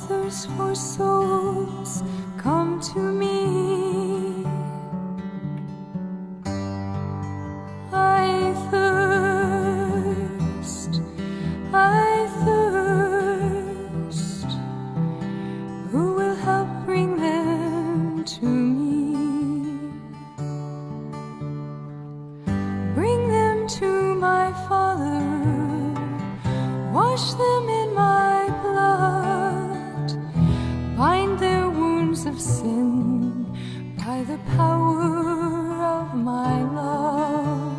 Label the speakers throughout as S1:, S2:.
S1: thirst for souls, come to me. I thirst, who will help bring them to me? Bring them to my Father, wash them in my blood, bind their wounds of sin by the power of my love.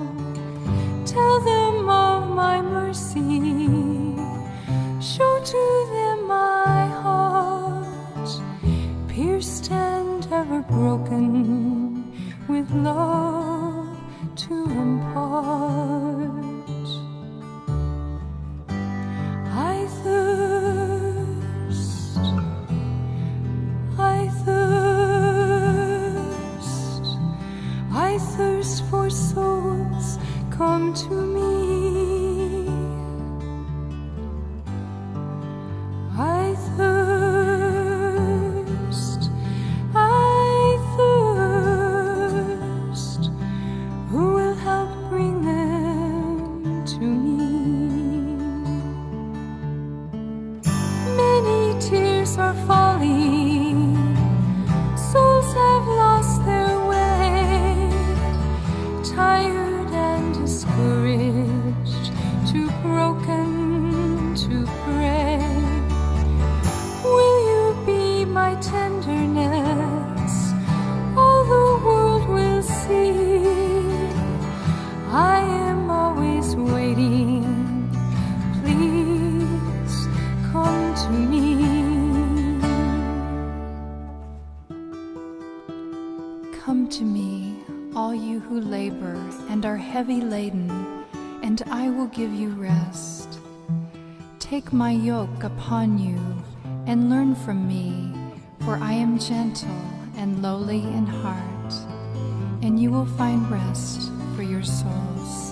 S1: Tell them of my mercy, show to them my heart, pierced and ever broken, with love to impart. I thirst for souls, come to me. I thirst, who will help bring them to me? Many tears are falling, souls have lost their way, tired and discouraged, too broken to pray. Will you be my tenderness? All the world will see. I am always waiting. Please come to me. Come to me, all you who labor and are heavy laden, and I will give you rest. Take my yoke upon you and learn from me, for I am gentle and lowly in heart, and you will find rest for your souls.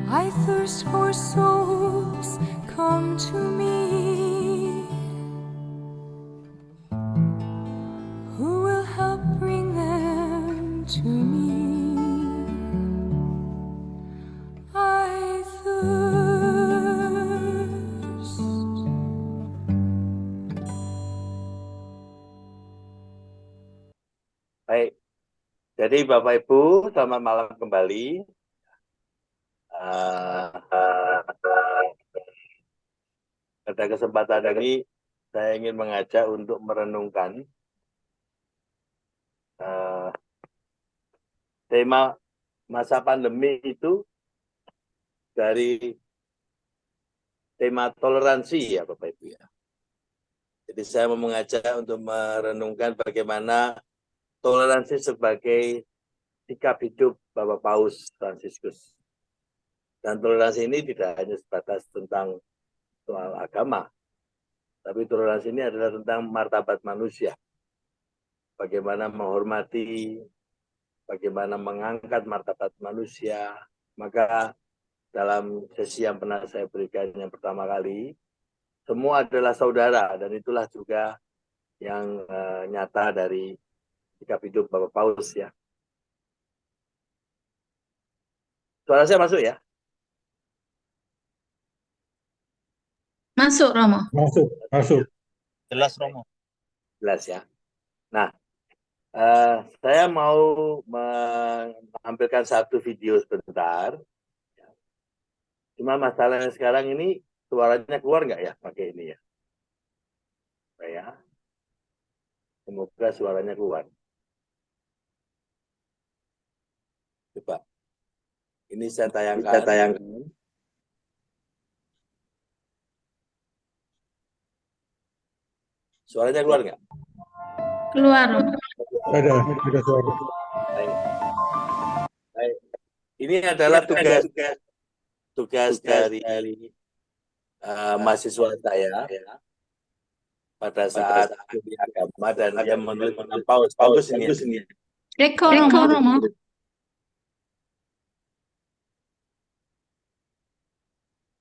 S1: I thirst for souls, come to me. Who will help bring them to me? I thirst.
S2: Baik, jadi Bapak Ibu, selamat malam kembali. Pada kesempatan ini saya ingin mengajak untuk merenungkan tema masa pandemi itu dari tema toleransi ya Bapak Ibu ya. Jadi saya mau mengajak untuk merenungkan bagaimana toleransi sebagai sikap hidup Bapak Paus Fransiskus. Dan toleransi ini tidak hanya sebatas tentang soal agama, tapi toleransi ini adalah tentang martabat manusia. Bagaimana menghormati, bagaimana mengangkat martabat manusia. Maka dalam sesi yang pernah saya berikan yang pertama kali, semua adalah saudara, dan itulah juga yang nyata dari sikap hidup Bapak Paus ya. Suara saya masuk ya?
S3: Masuk, Romo.
S4: Masuk.
S5: Jelas, Romo.
S2: Jelas ya. Nah, saya mau menampilkan satu video sebentar. Cuma masalahnya sekarang ini suaranya keluar nggak ya pakai ini ya? Ya. Semoga suaranya keluar. Coba. Ini saya tayangkan. Suaranya keluar nggak?
S3: Keluar, Romo.
S4: Ada suara.
S2: Baik. Baik. Ini adalah tugas dari mahasiswa saya pada saat kuliah agama, dan dia menulis tentang Paus. Bagus ini.
S3: Rekor, Romo.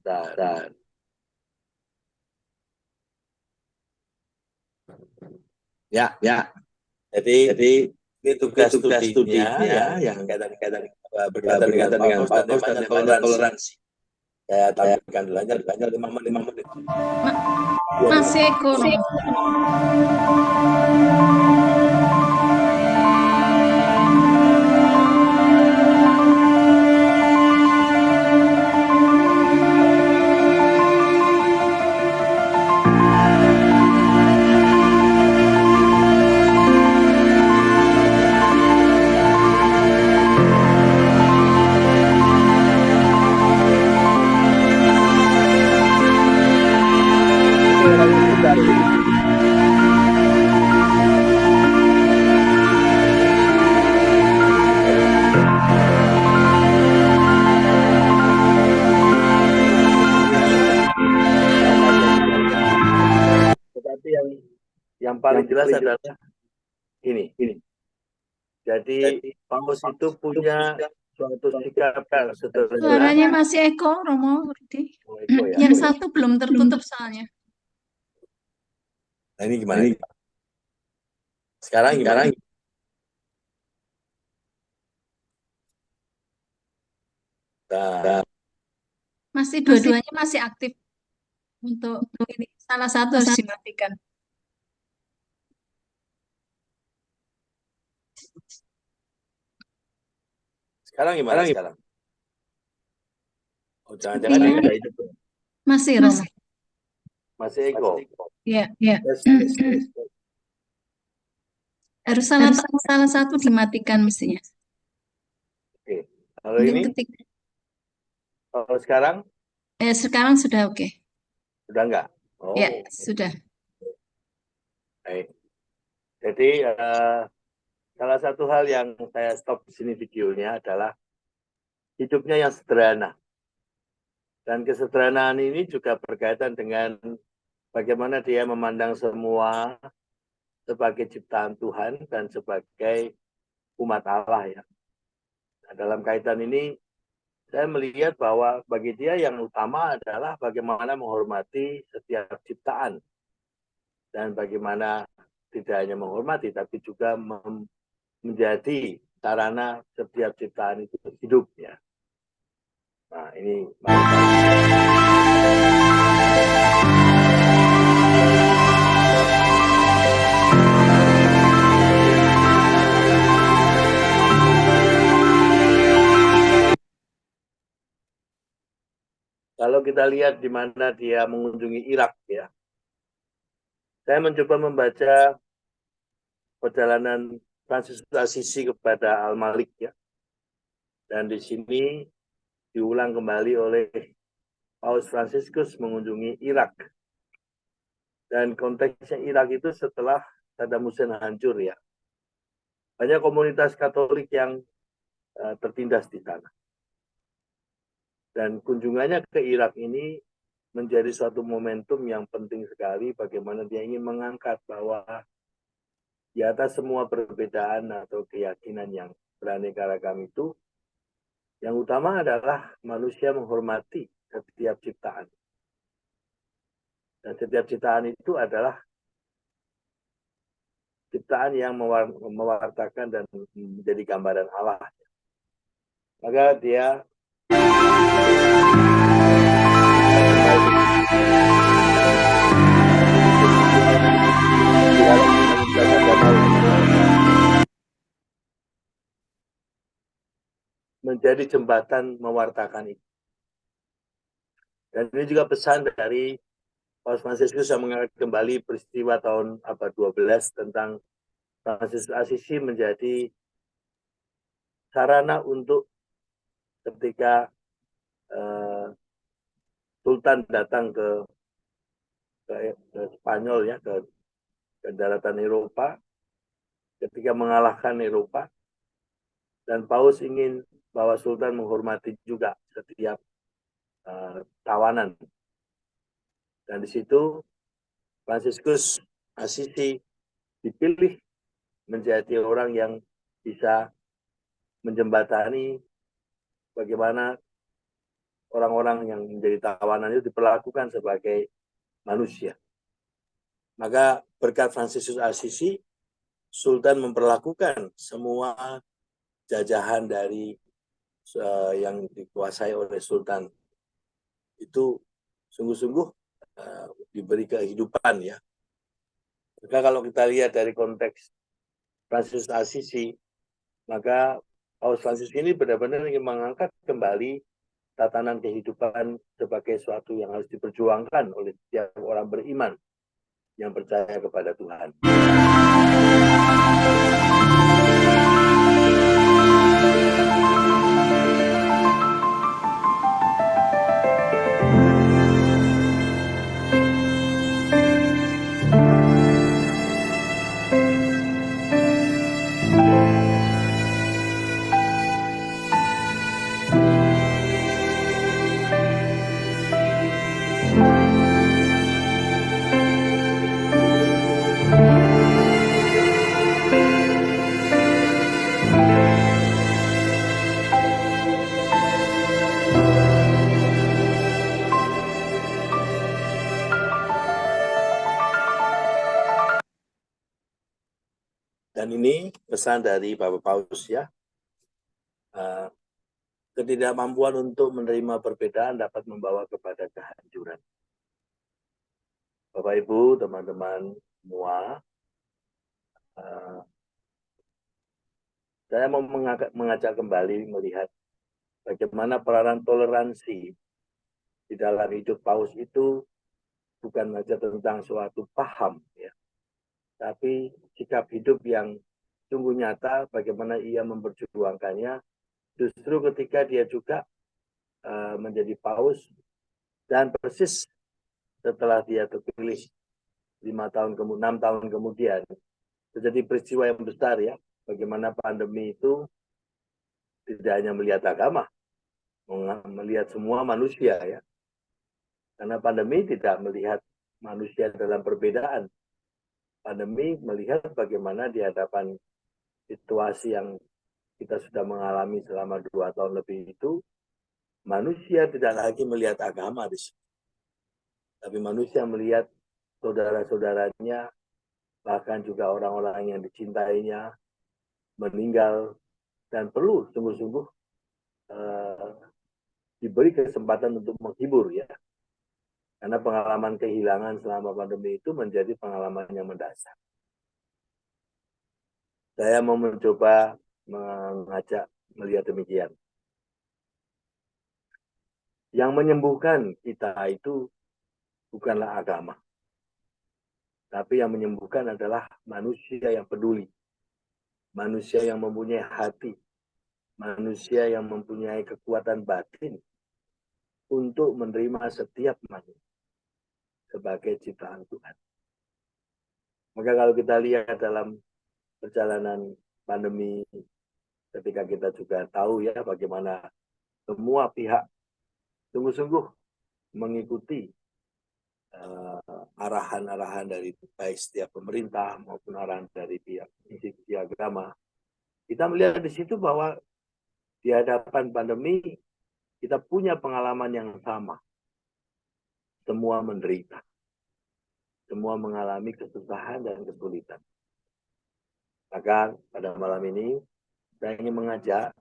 S2: Dan ya. Jadi ini tugas studinya yang berkaitan dengan Paus dan temanya toleransi. Saya tampilkan dulu hanya 5 menit.
S3: Masih Eko, Romo.
S2: Tetapi yang paling jelas adalah ini. Jadi Paus itu punya suatu sikap yang sederhana.
S3: Suaranya masih Eko, Romo. Rudi.
S2: Eko, ya.
S3: Yang satu belum tertutup soalnya.
S2: Nah, ini gimana? Sekarang gimana? Nah,
S3: Masih dua-duanya masih aktif. Untuk ini salah satu harus dimatikan.
S2: sekarang gimana sekarang? Oh, jangan-jangan ini udah hidup.
S3: Masih, Romo.
S2: Masih Eko.
S3: Iya.
S2: Yes.
S3: Harus salah satu dimatikan mestinya.
S2: Oke. Kalau
S3: Mungkin
S2: ini,
S3: ketika
S2: kalau sekarang
S3: sekarang sudah oke.
S2: udah enggak? Oh,
S3: Ya, sudah.
S2: baik. Jadi salah satu hal yang saya stop di sini videonya adalah hidupnya yang sederhana. Dan kesederhanaan ini juga berkaitan dengan bagaimana dia memandang semua sebagai ciptaan Tuhan dan sebagai umat Allah, ya. Nah, dalam kaitan ini saya melihat bahwa bagi dia yang utama adalah bagaimana menghormati setiap ciptaan, dan bagaimana tidak hanya menghormati tapi juga menjadi sarana setiap ciptaan itu hidup, ya. Nah, ini kalau kita lihat di mana dia mengunjungi Irak, ya. Saya mencoba membaca perjalanan Francis Assisi kepada Al-Malik, ya. Dan di sini diulang kembali oleh Paus Fransiskus mengunjungi Irak. Dan konteksnya Irak itu setelah Saddam Hussein hancur, ya. Banyak komunitas Katolik yang tertindas di sana. Dan kunjungannya ke Irak ini menjadi suatu momentum yang penting sekali, bagaimana dia ingin mengangkat bahwa di atas semua perbedaan atau keyakinan yang beraneka ragam itu, yang utama adalah manusia menghormati setiap ciptaan. Dan setiap ciptaan itu adalah ciptaan yang mewartakan dan menjadi gambaran Allah. Maka dia menjadi jembatan mewartakan itu. Dan ini juga pesan dari Paus Fransiskus yang mengangkat kembali peristiwa tahun abad 12 tentang Francis Assisi menjadi sarana untuk ketika Sultan datang ke Spanyol, ya, ke ke daratan Eropa ketika mengalahkan Eropa, dan Paus ingin bahwa Sultan menghormati juga setiap tawanan. Dan di situ Fransiskus Assisi dipilih menjadi orang yang bisa menjembatani bagaimana orang-orang yang menjadi tawanan itu diperlakukan sebagai manusia. Maka berkat Fransiskus Assisi, Sultan memperlakukan semua jajahan dari yang dikuasai oleh Sultan itu sungguh-sungguh diberi kehidupan ya. Maka kalau kita lihat dari konteks Fransiskus Assisi, maka Paus Fransis ini benar-benar ingin mengangkat kembali tatanan kehidupan sebagai suatu yang harus diperjuangkan oleh setiap orang beriman yang percaya kepada Tuhan. Dan ini pesan dari Bapak Paus ya. Ketidakmampuan untuk menerima perbedaan dapat membawa kepada kehancuran. Bapak Ibu, teman-teman semua, saya mau mengajak kembali melihat bagaimana peranan toleransi di dalam hidup Paus itu bukan saja tentang suatu paham ya, tapi sikap hidup yang sungguh nyata bagaimana ia memperjuangkannya justru ketika dia juga menjadi Paus, dan persis setelah dia terpilih 6 tahun kemudian terjadi peristiwa yang besar ya, bagaimana pandemi itu tidak hanya melihat agama, melihat semua manusia ya, karena pandemi tidak melihat manusia dalam perbedaan. Pandemi melihat bagaimana di hadapan situasi yang kita sudah mengalami selama 2 tahun lebih itu, manusia tidak lagi melihat agama di situ, tapi manusia melihat saudara-saudaranya, bahkan juga orang-orang yang dicintainya meninggal, dan perlu sungguh-sungguh diberi kesempatan untuk menghibur ya, karena pengalaman kehilangan selama pandemi itu menjadi pengalaman yang mendasar. Saya mau mencoba mengajak melihat demikian. Yang menyembuhkan kita itu bukanlah agama, tapi yang menyembuhkan adalah manusia yang peduli, manusia yang mempunyai hati, manusia yang mempunyai kekuatan batin untuk menerima setiap manusia sebagai ciptaan Tuhan. Maka kalau kita lihat dalam perjalanan pandemi, ketika kita juga tahu ya bagaimana semua pihak sungguh-sungguh mengikuti arahan-arahan dari baik setiap pemerintah maupun arahan dari pihak institusi agama, kita melihat di situ bahwa di hadapan pandemi kita punya pengalaman yang sama. Semua menderita, semua mengalami kesusahan dan kesulitan. Maka pada malam ini saya ingin mengajak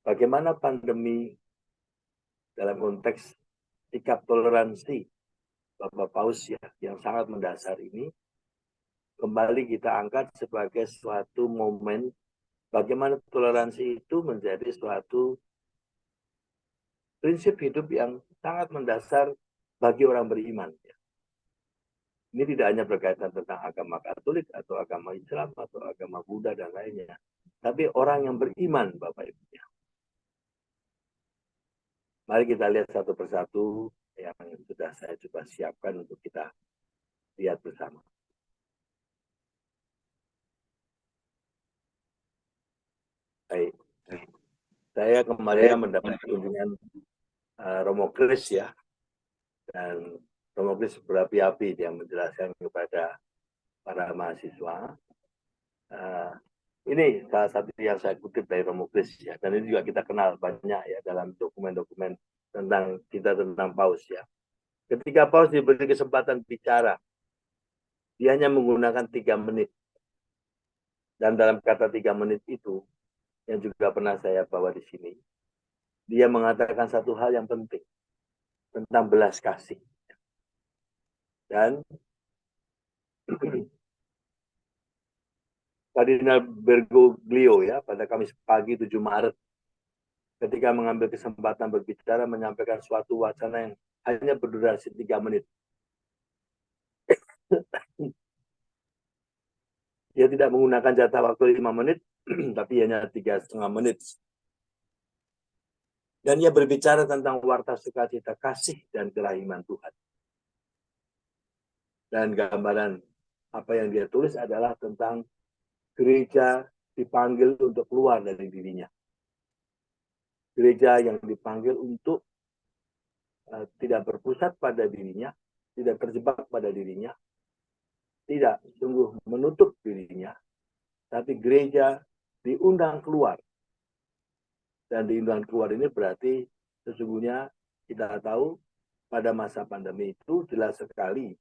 S2: bagaimana pandemi dalam konteks sikap toleransi Bapak Paus ya, yang sangat mendasar ini kembali kita angkat sebagai suatu momen bagaimana toleransi itu menjadi suatu prinsip hidup yang sangat mendasar bagi orang beriman. Ini tidak hanya berkaitan tentang agama Katolik atau agama Islam atau agama Buddha dan lainnya, tapi orang yang beriman, Bapak Ibu. Mari kita lihat satu persatu yang sudah saya coba siapkan untuk kita lihat bersama. Baik. Saya kemarin mendapat kunjungan Romo Kris ya, dan Romo Kris berapi-api dia menjelaskan kepada para mahasiswa. Ini salah satu yang saya kutip dari Romo Kris ya, dan ini juga kita kenal banyak ya dalam dokumen-dokumen tentang Paus ya. Ketika Paus diberi kesempatan bicara, dia hanya menggunakan 3 menit. Dan dalam kata 3 menit itu, yang juga pernah saya bawa di sini, dia mengatakan satu hal yang penting tentang belas kasih. Dan Kardinal Bergoglio ya pada Kamis pagi 7 Maret ketika mengambil kesempatan berbicara menyampaikan suatu wacana yang hanya berdurasi 3 menit. Dia tidak menggunakan jatah waktu 5 menit, tapi hanya 3,5 menit. Dan ia berbicara tentang warta sukacita kasih dan kerahiman Tuhan. Dan gambaran apa yang dia tulis adalah tentang gereja dipanggil untuk keluar dari dirinya. Gereja yang dipanggil untuk tidak berpusat pada dirinya, tidak terjebak pada dirinya, tidak sungguh menutup dirinya, tapi gereja diundang keluar. Dan diundang keluar ini berarti sesungguhnya kita tahu pada masa pandemi itu jelas sekali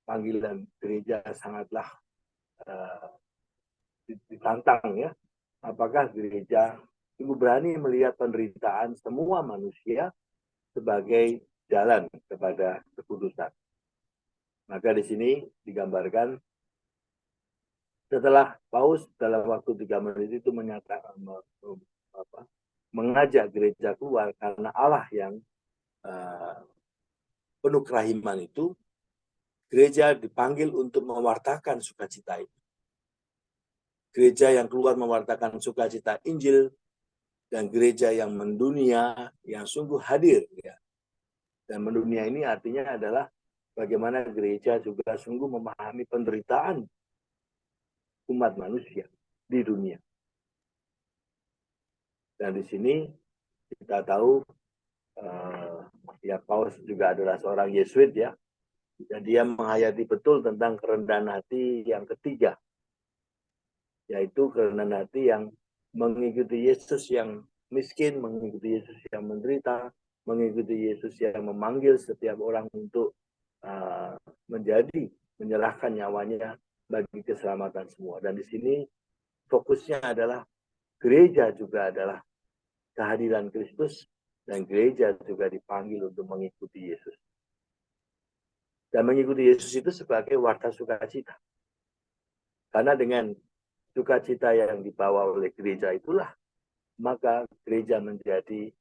S2: panggilan gereja sangatlah ditantang ya. Apakah gereja sungguh berani melihat penderitaan semua manusia sebagai jalan kepada kekudusan. Maka di sini digambarkan setelah Paus dalam waktu 3 menit itu menyatakan mengajak gereja keluar karena Allah yang penuh kerahiman itu, gereja dipanggil untuk mewartakan sukacita itu. Gereja yang keluar mewartakan sukacita Injil dan gereja yang mendunia yang sungguh hadir ya. Dan mendunia ini artinya adalah bagaimana gereja juga sungguh memahami penderitaan umat manusia di dunia. Dan di sini kita tahu ya Paus juga adalah seorang Yesuit ya, dan dia menghayati betul tentang kerendahan hati yang ketiga, yaitu kerendahan hati yang mengikuti Yesus yang miskin, mengikuti Yesus yang menderita, mengikuti Yesus yang memanggil setiap orang untuk menyerahkan nyawanya bagi keselamatan semua. Dan di sini fokusnya adalah gereja juga adalah kehadiran Kristus, dan gereja juga dipanggil untuk mengikuti Yesus. Dan mengikuti Yesus itu sebagai warta sukacita. Karena dengan sukacita yang dibawa oleh gereja itulah, maka gereja menjadi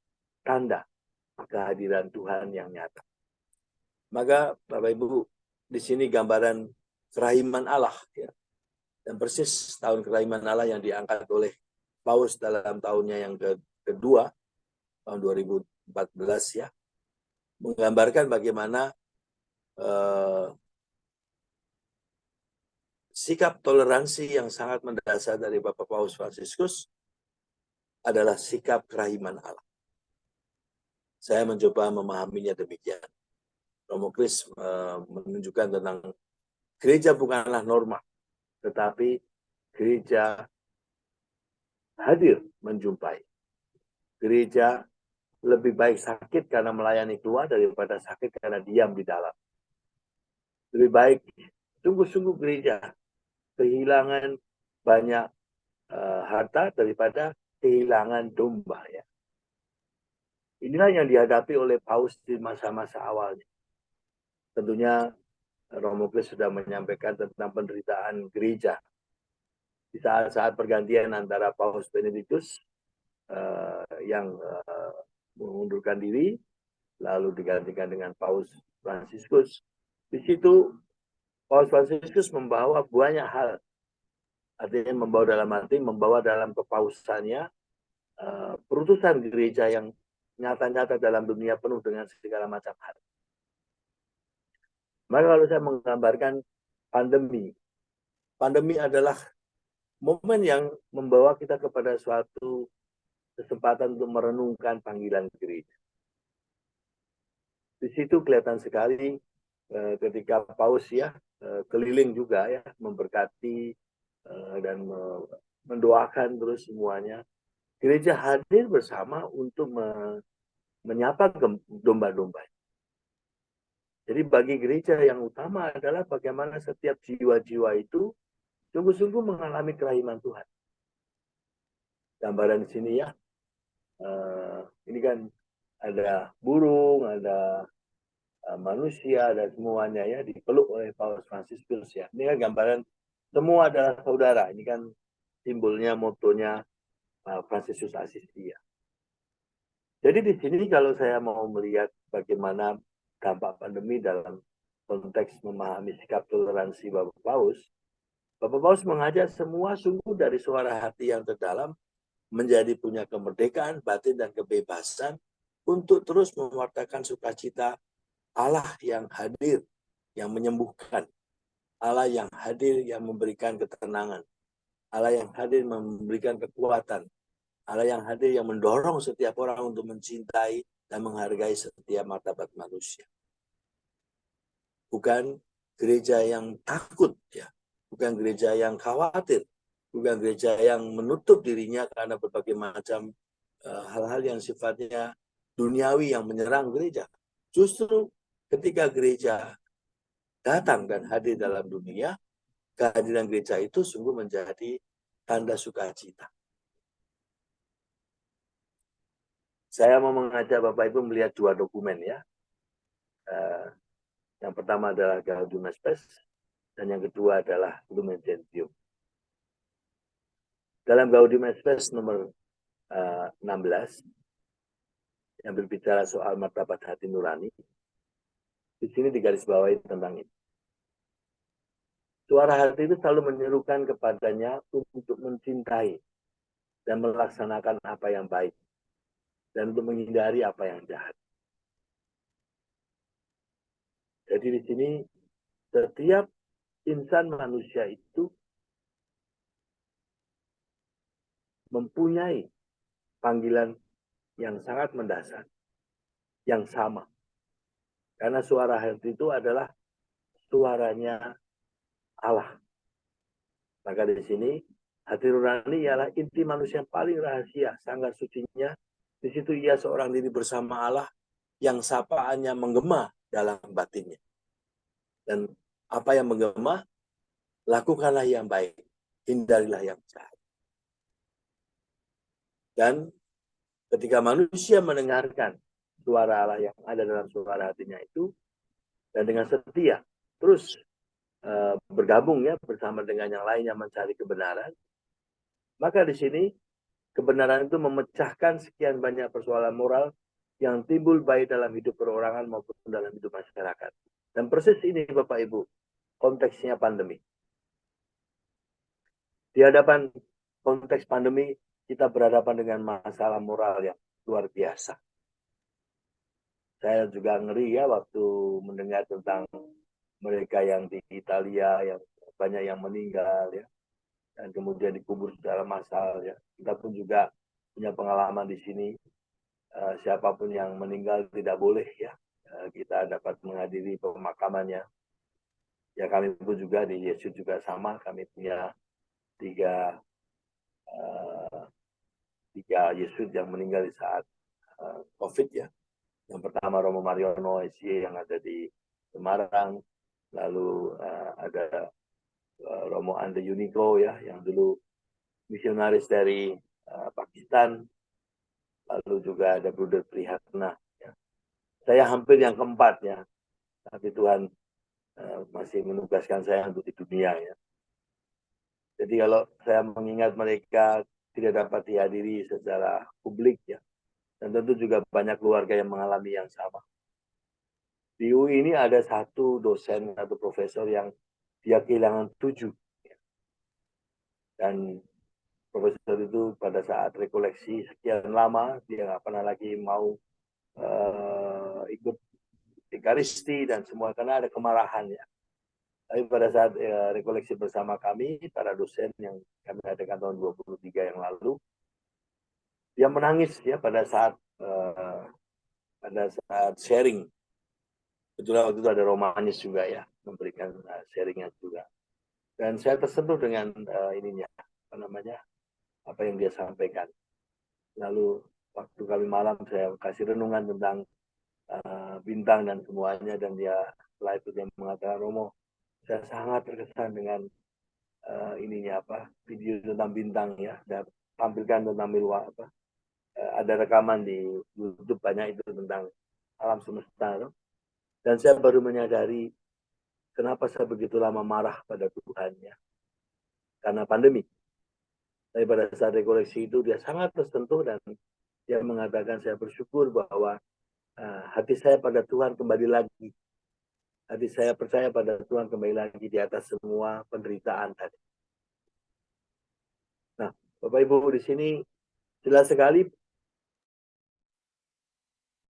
S2: tanda kehadiran Tuhan yang nyata. Maka Bapak Ibu, di sini gambaran kerahiman Allah. Ya. Dan persis tahun kerahiman Allah yang diangkat oleh Paus dalam tahunnya yang kedua, tahun 2014 ya, menggambarkan bagaimana sikap toleransi yang sangat mendasar dari Bapak Paus Fransiskus adalah sikap kerahiman Allah. Saya mencoba memahaminya demikian. Romo Kris menunjukkan tentang gereja bukanlah norma, tetapi gereja hadir menjumpai. Gereja lebih baik sakit karena melayani keluar daripada sakit karena diam di dalam. Lebih baik sungguh-sungguh gereja kehilangan banyak harta daripada kehilangan domba ya. Inilah yang dihadapi oleh Paus di masa-masa awalnya. Tentunya Romo Kris sudah menyampaikan tentang penderitaan gereja di saat-saat pergantian antara Paus Benedictus yang mengundurkan diri lalu digantikan dengan Paus Fransiskus. Di situ Paus Fransiskus membawa banyak hal. Artinya membawa dalam kepausannya perutusan gereja yang nyata-nyata dalam dunia penuh dengan segala macam hal. Maka kalau saya menggambarkan pandemi adalah momen yang membawa kita kepada suatu kesempatan untuk merenungkan panggilan gereja. Di situ kelihatan sekali ketika Paus ya keliling juga ya memberkati dan mendoakan terus semuanya. Gereja hadir bersama untuk menyapa domba-domba. Jadi bagi gereja yang utama adalah bagaimana setiap jiwa-jiwa itu sungguh-sungguh mengalami kerahiman Tuhan. Gambaran di sini ya, ini kan ada burung, ada manusia, dan semuanya ya dipeluk oleh Paus Fransiskus ya. Ini kan gambaran semua adalah saudara. Ini kan simbolnya, motonya Fransiskus Assisi ya. Jadi di sini kalau saya mau melihat bagaimana dampak pandemi dalam konteks memahami sikap toleransi Bapak Paus mengajak semua sungguh dari suara hati yang terdalam menjadi punya kemerdekaan batin dan kebebasan untuk terus mewartakan sukacita Allah yang hadir, yang menyembuhkan, Allah yang hadir, yang memberikan ketenangan, Allah yang hadir memberikan kekuatan, Allah yang hadir yang mendorong setiap orang untuk mencintai dan menghargai setiap martabat manusia. Bukan gereja yang takut ya, bukan gereja yang khawatir, bukan gereja yang menutup dirinya karena berbagai macam hal-hal yang sifatnya duniawi yang menyerang gereja. Justru ketika gereja datang dan hadir dalam dunia, kehadiran gereja itu sungguh menjadi tanda sukacita. Saya mau mengajak Bapak Ibu melihat dua dokumen ya. Yang pertama adalah Gaudium et Spes dan yang kedua adalah Lumen Gentium. Dalam Gaudium et Spes nomor 16 yang berbicara soal martabat hati nurani, di sini digarisbawahi tentang ini. Suara hati itu selalu menyerukan kepadanya untuk mencintai dan melaksanakan apa yang baik dan untuk menghindari apa yang jahat. Jadi di sini setiap insan manusia itu mempunyai panggilan yang sangat mendasar, yang sama. Karena suara hati itu adalah suaranya Allah. Maka di sini hati nurani ialah inti manusia yang paling rahasia, sanggar sucinya. Di situ ia seorang diri bersama Allah yang sapaannya menggema dalam batinnya. Dan apa yang menggema, lakukanlah yang baik, hindarilah yang jahat. Dan ketika manusia mendengarkan suara Allah yang ada dalam suara hatinya itu, dan dengan setia, terus bergabung ya bersama dengan yang lainnya mencari kebenaran, maka di sini kebenaran itu memecahkan sekian banyak persoalan moral yang timbul baik dalam hidup perorangan maupun dalam hidup masyarakat. Dan persis ini Bapak Ibu, konteksnya pandemi. Di hadapan konteks pandemi, kita berhadapan dengan masalah moral yang luar biasa. Saya juga ngeri ya waktu mendengar tentang mereka yang di Italia, yang banyak yang meninggal ya, dan kemudian dikubur secara massal ya. Kita pun juga punya pengalaman di sini. Siapapun yang meninggal tidak boleh ya kita dapat menghadiri pemakamannya. Ya kami pun juga di Yesus juga sama, kami punya tiga Yesus yang meninggal di saat COVID ya. Yang pertama Romo Mariono SY yang ada di Semarang, lalu ada Romo Ande Yuniko ya yang dulu misionaris dari Pakistan, lalu juga ada Bruder Prihatna. Ya. Saya hampir yang keempat ya, tapi Tuhan masih menugaskan saya untuk di dunia ya. Jadi kalau saya mengingat mereka tidak dapat dihadiri secara publik ya, dan tentu juga banyak keluarga yang mengalami yang sama. Di UI ini ada satu dosen atau profesor yang dia kehilangan 7. Dan profesor itu pada saat rekoleksi sekian lama, dia nggak pernah lagi mau ikut Ekaristi dan semua, karena ada kemarahan ya. Tapi pada saat rekoleksi bersama kami, para dosen yang kami adakan tahun 23 yang lalu, dia menangis ya pada saat sharing. Kebetulan waktu itu ada Romanis juga ya, memberikan sharingnya juga. Dan saya tersentuh dengan ininya, apa yang dia sampaikan. Lalu waktu kami malam saya kasih renungan tentang bintang dan semuanya, dan dia setelah itu dia mengatakan, Romo, saya sangat terkesan dengan video tentang bintang ya, dan tampilkan tentang Milwa ada rekaman di YouTube banyak itu tentang alam semesta. Dan saya baru menyadari kenapa saya begitu lama marah pada Tuhan ya, karena pandemi. Tapi pada saat rekoleksi itu dia sangat tersentuh dan dia mengatakan, saya bersyukur bahwa hati saya pada Tuhan kembali lagi. Hati saya percaya pada Tuhan kembali lagi di atas semua penderitaan tadi. Nah, Bapak Ibu di sini jelas sekali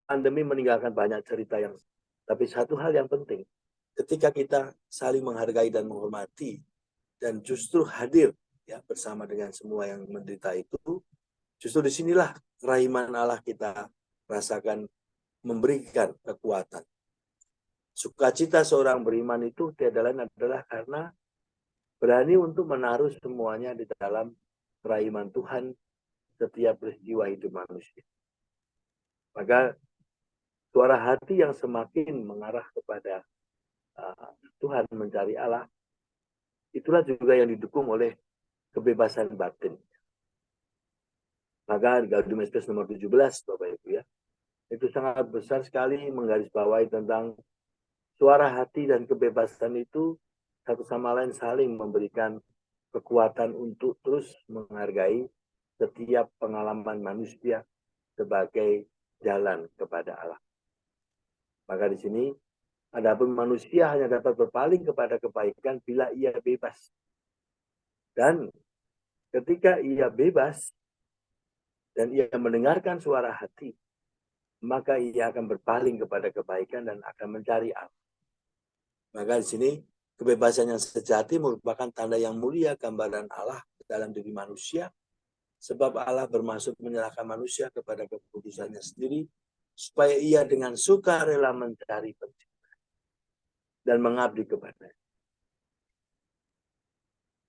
S2: pandemi meninggalkan banyak cerita tapi satu hal yang penting, ketika kita saling menghargai dan menghormati dan justru hadir ya bersama dengan semua yang menderita itu, justru disinilah kerahiman Allah kita rasakan memberikan kekuatan. Sukacita seorang beriman itu tiada lain adalah karena berani untuk menaruh semuanya di dalam kerahiman Tuhan setiap peristiwa hidup manusia. Maka suara hati yang semakin mengarah kepada Tuhan, mencari Allah, itulah juga yang didukung oleh kebebasan batin. Maka Gaudium et Spes nomor 17, Bapak Ibu ya, itu sangat besar sekali menggarisbawahi tentang suara hati dan kebebasan itu satu sama lain saling memberikan kekuatan untuk terus menghargai setiap pengalaman manusia sebagai jalan kepada Allah. Maka di sini, adapun manusia hanya dapat berpaling kepada kebaikan bila ia bebas. Dan ketika ia bebas dan ia mendengarkan suara hati, maka ia akan berpaling kepada kebaikan dan akan mencari Allah. Maka di sini kebebasan yang sejati merupakan tanda yang mulia gambaran Allah dalam diri manusia, sebab Allah bermaksud menyerahkan manusia kepada keputusannya sendiri supaya ia dengan sukarela mencari pencipta dan mengabdi kepadanya.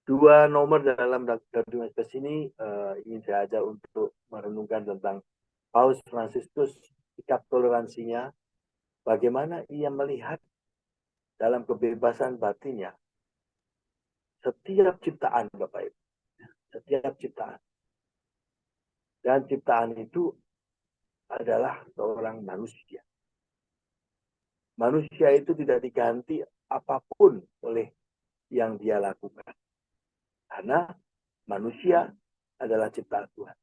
S2: Dua nomor dalam Gaudium et Spes ini ingin saya ajak untuk merenungkan tentang Paus Fransiskus, sikap toleransinya, bagaimana ia melihat dalam kebebasan batinnya setiap ciptaan, Bapak Ibu, setiap ciptaan. Dan ciptaan itu adalah seorang manusia. Manusia itu tidak diganti apapun oleh yang dia lakukan. Karena manusia adalah ciptaan Tuhan.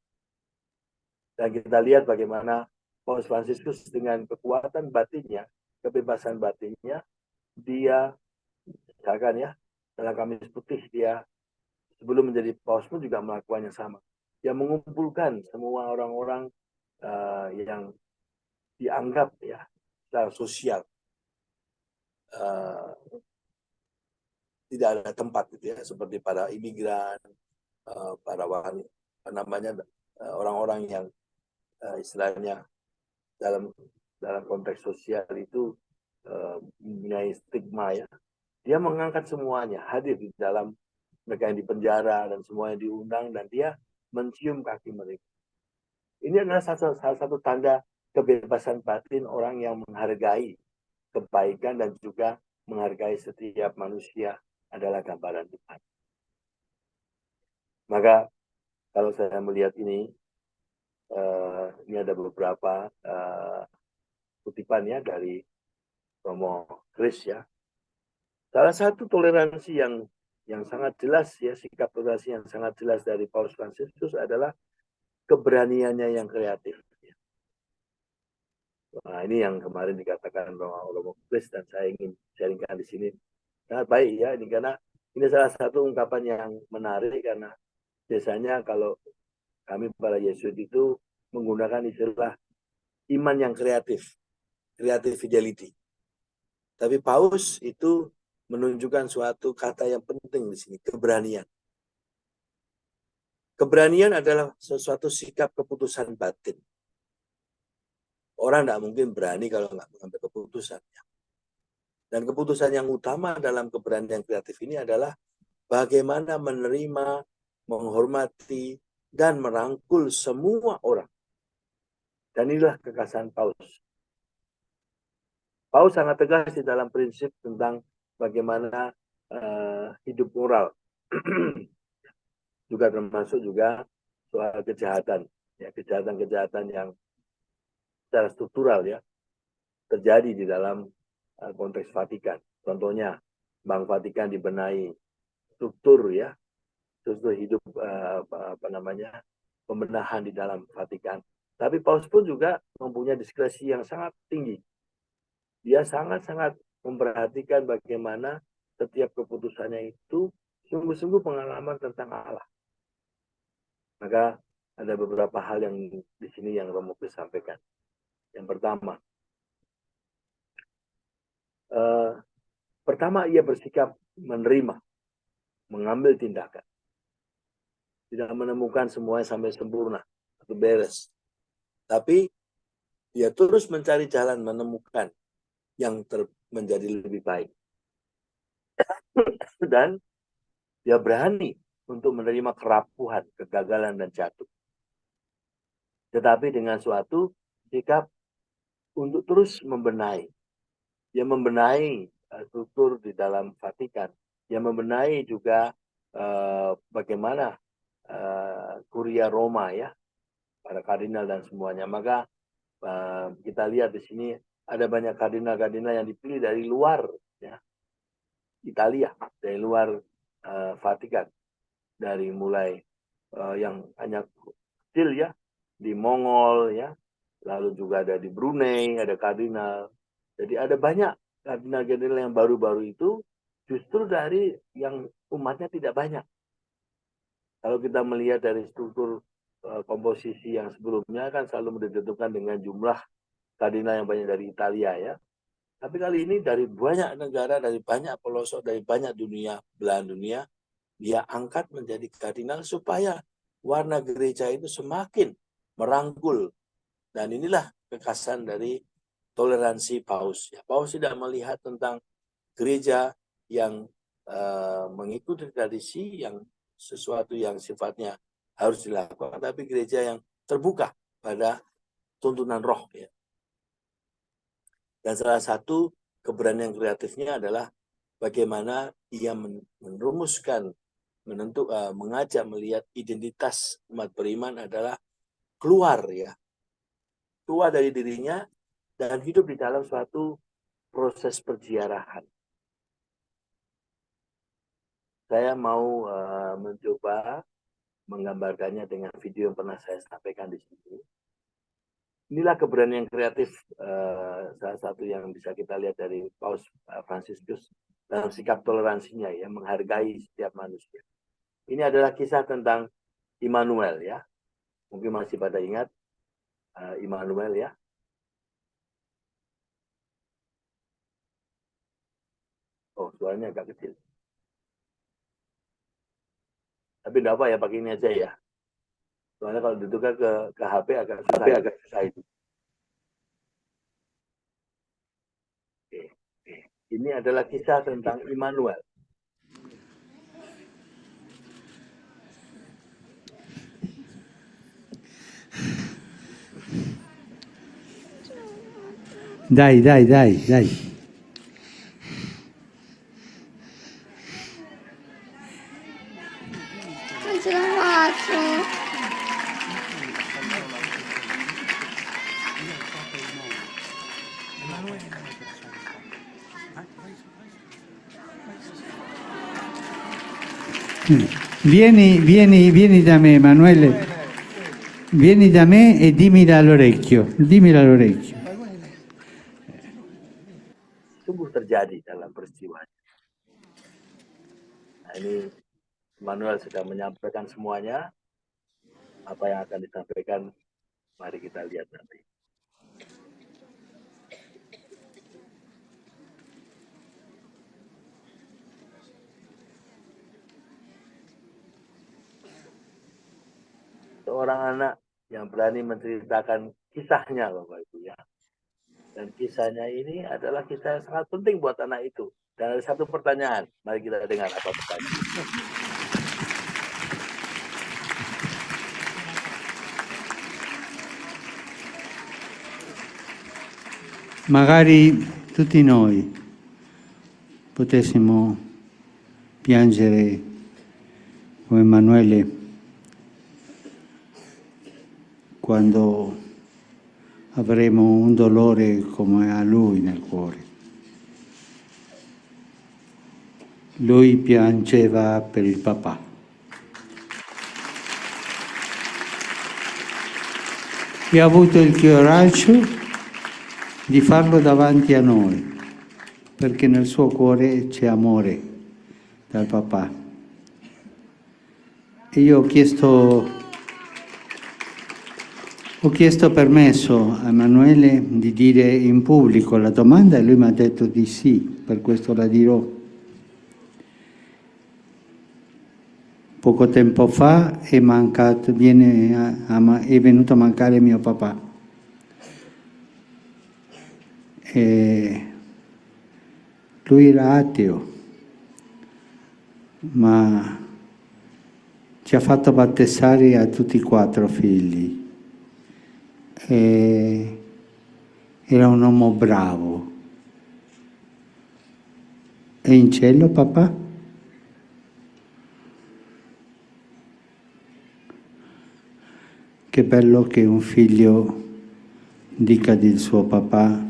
S2: Dan kita lihat bagaimana Paus Fransiskus dengan kekuatan batinnya, kebebasan batinnya, dia, misalkan ya, dalam Kamis Putih, dia sebelum menjadi paus pun juga melakukan yang sama. Dia mengumpulkan semua orang-orang yang dianggap ya secara sosial tidak ada tempat gitu ya, seperti para imigran, para wanita, orang-orang yang istilahnya dalam konteks sosial itu mempunyai stigma ya. Dia mengangkat semuanya, hadir di dalam mereka yang dipenjara dan semuanya diundang, dan dia mencium kaki mereka. Ini adalah salah satu tanda kebebasan batin orang yang menghargai kebaikan dan juga menghargai setiap manusia adalah gambaran Tuhan. Maka kalau saya melihat ini ada beberapa kutipan ya dari Romo Chris ya. Salah satu toleransi yang sangat jelas ya, sikap toleransi yang sangat jelas dari Paus Fransiskus adalah keberaniannya yang kreatif. Nah, ini yang kemarin dikatakan Romo Chris dan saya ingin sharingkan di sini. Sangat baik ya, ini karena ini salah satu ungkapan yang menarik, karena biasanya kalau kami para Yesuit itu menggunakan istilah iman yang kreatif, creative fidelity. Tapi Paus itu menunjukkan suatu kata yang penting di sini, keberanian. Keberanian adalah sesuatu sikap keputusan batin. Orang tidak mungkin berani kalau nggak mengambil keputusan. Dan keputusan yang utama dalam keberanian kreatif ini adalah bagaimana menerima, menghormati, dan merangkul semua orang. Dan inilah kekhasan Paus. Paus sangat tegas di dalam prinsip tentang bagaimana hidup moral. Juga termasuk juga soal kejahatan. Ya, kejahatan-kejahatan yang secara struktural ya terjadi di dalam konteks Vatikan. Contohnya, Bank Vatikan dibenahi, struktur ya, struktur hidup pembenahan di dalam Vatikan. Tapi Paus pun juga mempunyai diskresi yang sangat tinggi. Dia sangat-sangat memperhatikan bagaimana setiap keputusannya itu sungguh-sungguh pengalaman tentang Allah. Maka ada beberapa hal yang di sini yang Romo Kris sampaikan. Yang pertama ia bersikap menerima, mengambil tindakan. Tidak menemukan semuanya sampai sempurna atau beres. Tapi dia terus mencari jalan menemukan yang menjadi lebih baik. Dan dia berani untuk menerima kerapuhan, kegagalan, dan jatuh. Tetapi dengan suatu sikap untuk terus membenahi. Dia membenahi struktur di dalam Vatikan. Dia membenahi juga bagaimana Kuria Roma ya, para kardinal dan semuanya. Maka kita lihat di sini ada banyak kardinal-kardinal yang dipilih dari luar ya, Italia, dari luar Vatikan, dari mulai yang hanya kecil ya di Mongol ya, lalu juga ada di Brunei ada kardinal. Jadi ada banyak kardinal-kardinal yang baru-baru itu justru dari yang umatnya tidak banyak. Kalau kita melihat dari struktur komposisi yang sebelumnya kan selalu ditentukan dengan jumlah kardinal yang banyak dari Italia ya. Tapi kali ini dari banyak negara, dari banyak pelosok, dari banyak belahan dunia, dia angkat menjadi kardinal supaya warna gereja itu semakin merangkul. Dan inilah kekhasan dari toleransi Paus. Ya, Paus tidak melihat tentang gereja yang mengikuti tradisi, yang sesuatu yang sifatnya harus dilakukan, tapi gereja yang terbuka pada tuntunan roh. Ya. Dan salah satu keberanian kreatifnya adalah bagaimana ia merumuskan, mengajak melihat identitas umat beriman adalah keluar dari dirinya dan hidup di dalam suatu proses perziarahan. Saya mau mencoba menggambarkannya dengan video yang pernah saya sampaikan di sini. Inilah keberanian kreatif salah satu yang bisa kita lihat dari Paus Fransiskus dalam sikap toleransinya ya, menghargai setiap manusia. Ini adalah kisah tentang Immanuel ya. Mungkin masih pada ingat Immanuel ya. Oh, suaranya agak kecil. Tapi tidak apa ya, pakai ini aja ya. Soalnya kalau ditukar ke HP agak susah itu. Oke. Ini adalah kisah tentang Immanuel.
S5: Dai.
S6: Non ce la faccio.
S5: Vieni da me, Emanuele. Vieni da me e dimmi all'orecchio.
S2: Sungguh terjadi dalam peristiwa. Nah, ini Immanuel sedang menyampaikan semuanya. Apa yang akan disampaikan, mari kita lihat nanti. seorang anak yang berani menceritakan kisahnya, Bapak Ibu ya. Dan kisahnya ini adalah kisah yang sangat penting buat anak itu. Dan ada satu pertanyaan, mari kita dengar apa pertanyaan.
S5: Magari tutti noi potessimo piangere come Emanuele quando avremo un dolore come ha lui nel cuore. Lui piangeva per il papà. E ha avuto il coraggio di farlo davanti a noi, perché nel suo cuore c'è amore dal papà. E io ho chiesto permesso a Emanuele di dire in pubblico la domanda e lui mi ha detto di sì, per questo la dirò. Poco tempo fa è venuto a mancare mio papà. E lui era ateo, ma ci ha fatto battezzare a tutti e 4 figli. E era un uomo bravo. È in cielo, papà? Che bello che un figlio dica del suo papà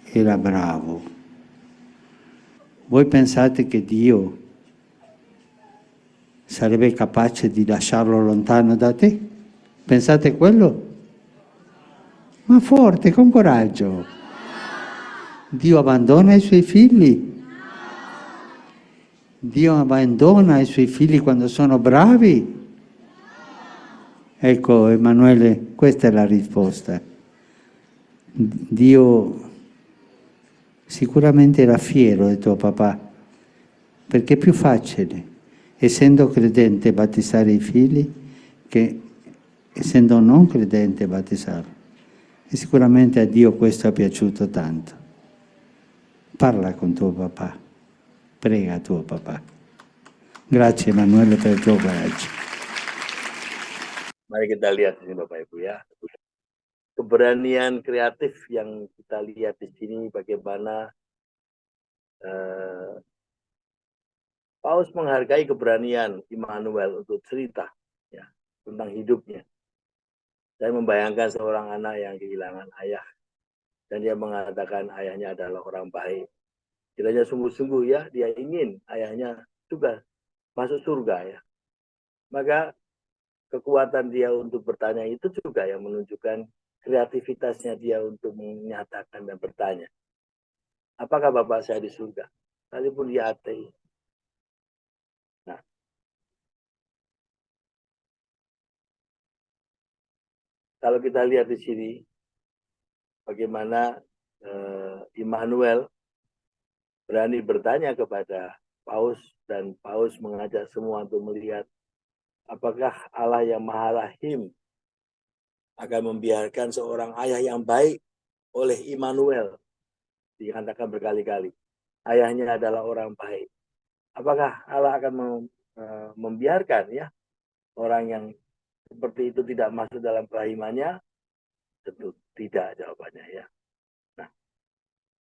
S5: era bravo. Voi pensate che Dio sarebbe capace di lasciarlo lontano da te? Pensate quello? Ma forte, con coraggio. Dio abbandona i suoi figli? Dio abbandona i suoi figli quando sono bravi? Ecco, Emanuele, questa è la risposta. Dio sicuramente era fiero di tuo papà, perché è più facile, essendo credente, battezzare i figli che essendo non credente battezzarlo. E sicuramente a Dio questo è piaciuto tanto. Parla con tuo papà, prega tuo papà. Grazie Emanuele per il tuo coraggio.
S2: Mari kita lihat ini Bapak Ibu ya. Keberanian kreatif yang kita lihat di sini bagaimana Paus menghargai keberanian Immanuel untuk cerita ya, tentang hidupnya. Saya membayangkan seorang anak yang kehilangan ayah dan dia mengatakan ayahnya adalah orang baik. Kiranya sungguh-sungguh ya dia ingin ayahnya juga masuk surga ya. Maka kekuatan dia untuk bertanya itu juga yang menunjukkan kreativitasnya dia untuk menyatakan dan bertanya. Apakah Bapak saya di surga? Sekalipun dia ateis. Nah, kalau kita lihat di sini, bagaimana Immanuel berani bertanya kepada Paus dan Paus mengajak semua untuk melihat apakah Allah yang Maha Rahim akan membiarkan seorang ayah yang baik oleh Immanuel. Dikatakan berkali-kali, ayahnya adalah orang baik. Apakah Allah akan membiarkan ya orang yang seperti itu tidak masuk dalam kerahimannya? Tentu tidak jawabannya ya. Nah,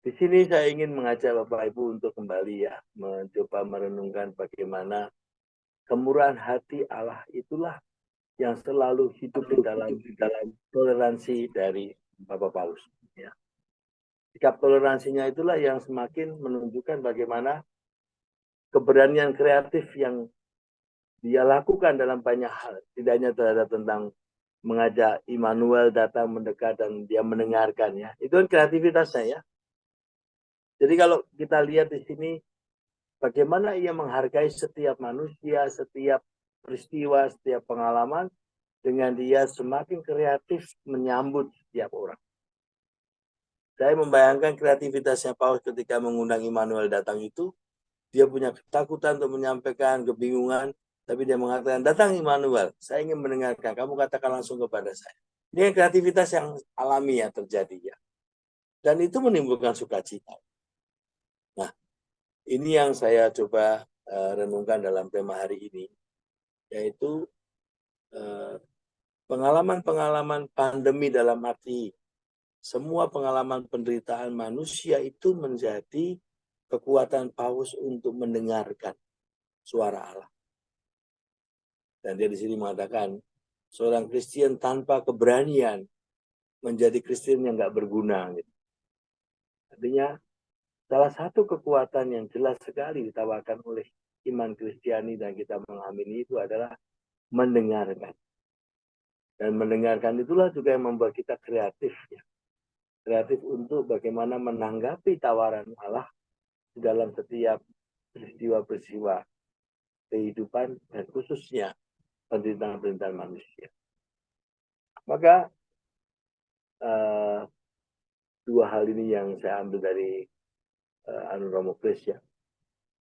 S2: di sini saya ingin mengajak Bapak Ibu untuk kembali ya mencoba merenungkan bagaimana kemurahan hati Allah itulah yang selalu hidup di dalam toleransi dari Bapak Paus. Ya. Sikap toleransinya itulah yang semakin menunjukkan bagaimana keberanian kreatif yang dia lakukan dalam banyak hal. Tidak hanya terhadap tentang mengajak Immanuel datang mendekat dan dia mendengarkan ya. Itu kan kreativitasnya ya. Jadi kalau kita lihat di sini bagaimana ia menghargai setiap manusia, setiap peristiwa, setiap pengalaman dengan dia semakin kreatif menyambut setiap orang. Saya membayangkan kreativitasnya Paus ketika mengundang Immanuel datang itu, dia punya ketakutan untuk menyampaikan, kebingungan, Tapi dia mengatakan, datang Immanuel, saya ingin mendengarkan, kamu katakan langsung kepada saya. Ini kreativitas yang alami yang terjadi ya. Dan itu menimbulkan sukacita. Nah, ini yang saya coba renungkan dalam tema hari ini, yaitu pengalaman-pengalaman pandemi dalam arti semua pengalaman penderitaan manusia itu menjadi kekuatan Paulus untuk mendengarkan suara Allah. Dan dia di sini mengatakan, seorang Kristen tanpa keberanian menjadi Kristen yang nggak berguna. Gitu. Artinya, salah satu kekuatan yang jelas sekali ditawarkan oleh iman Kristiani dan kita mengamini itu adalah mendengarkan. Dan mendengarkan itulah juga yang membuat kita kreatif. Ya. Kreatif untuk bagaimana menanggapi tawaran Allah di dalam setiap peristiwa-peristiwa kehidupan dan khususnya penderitaan-penderitaan manusia. Maka dua hal ini yang saya ambil dari Anu Romo Kris ya.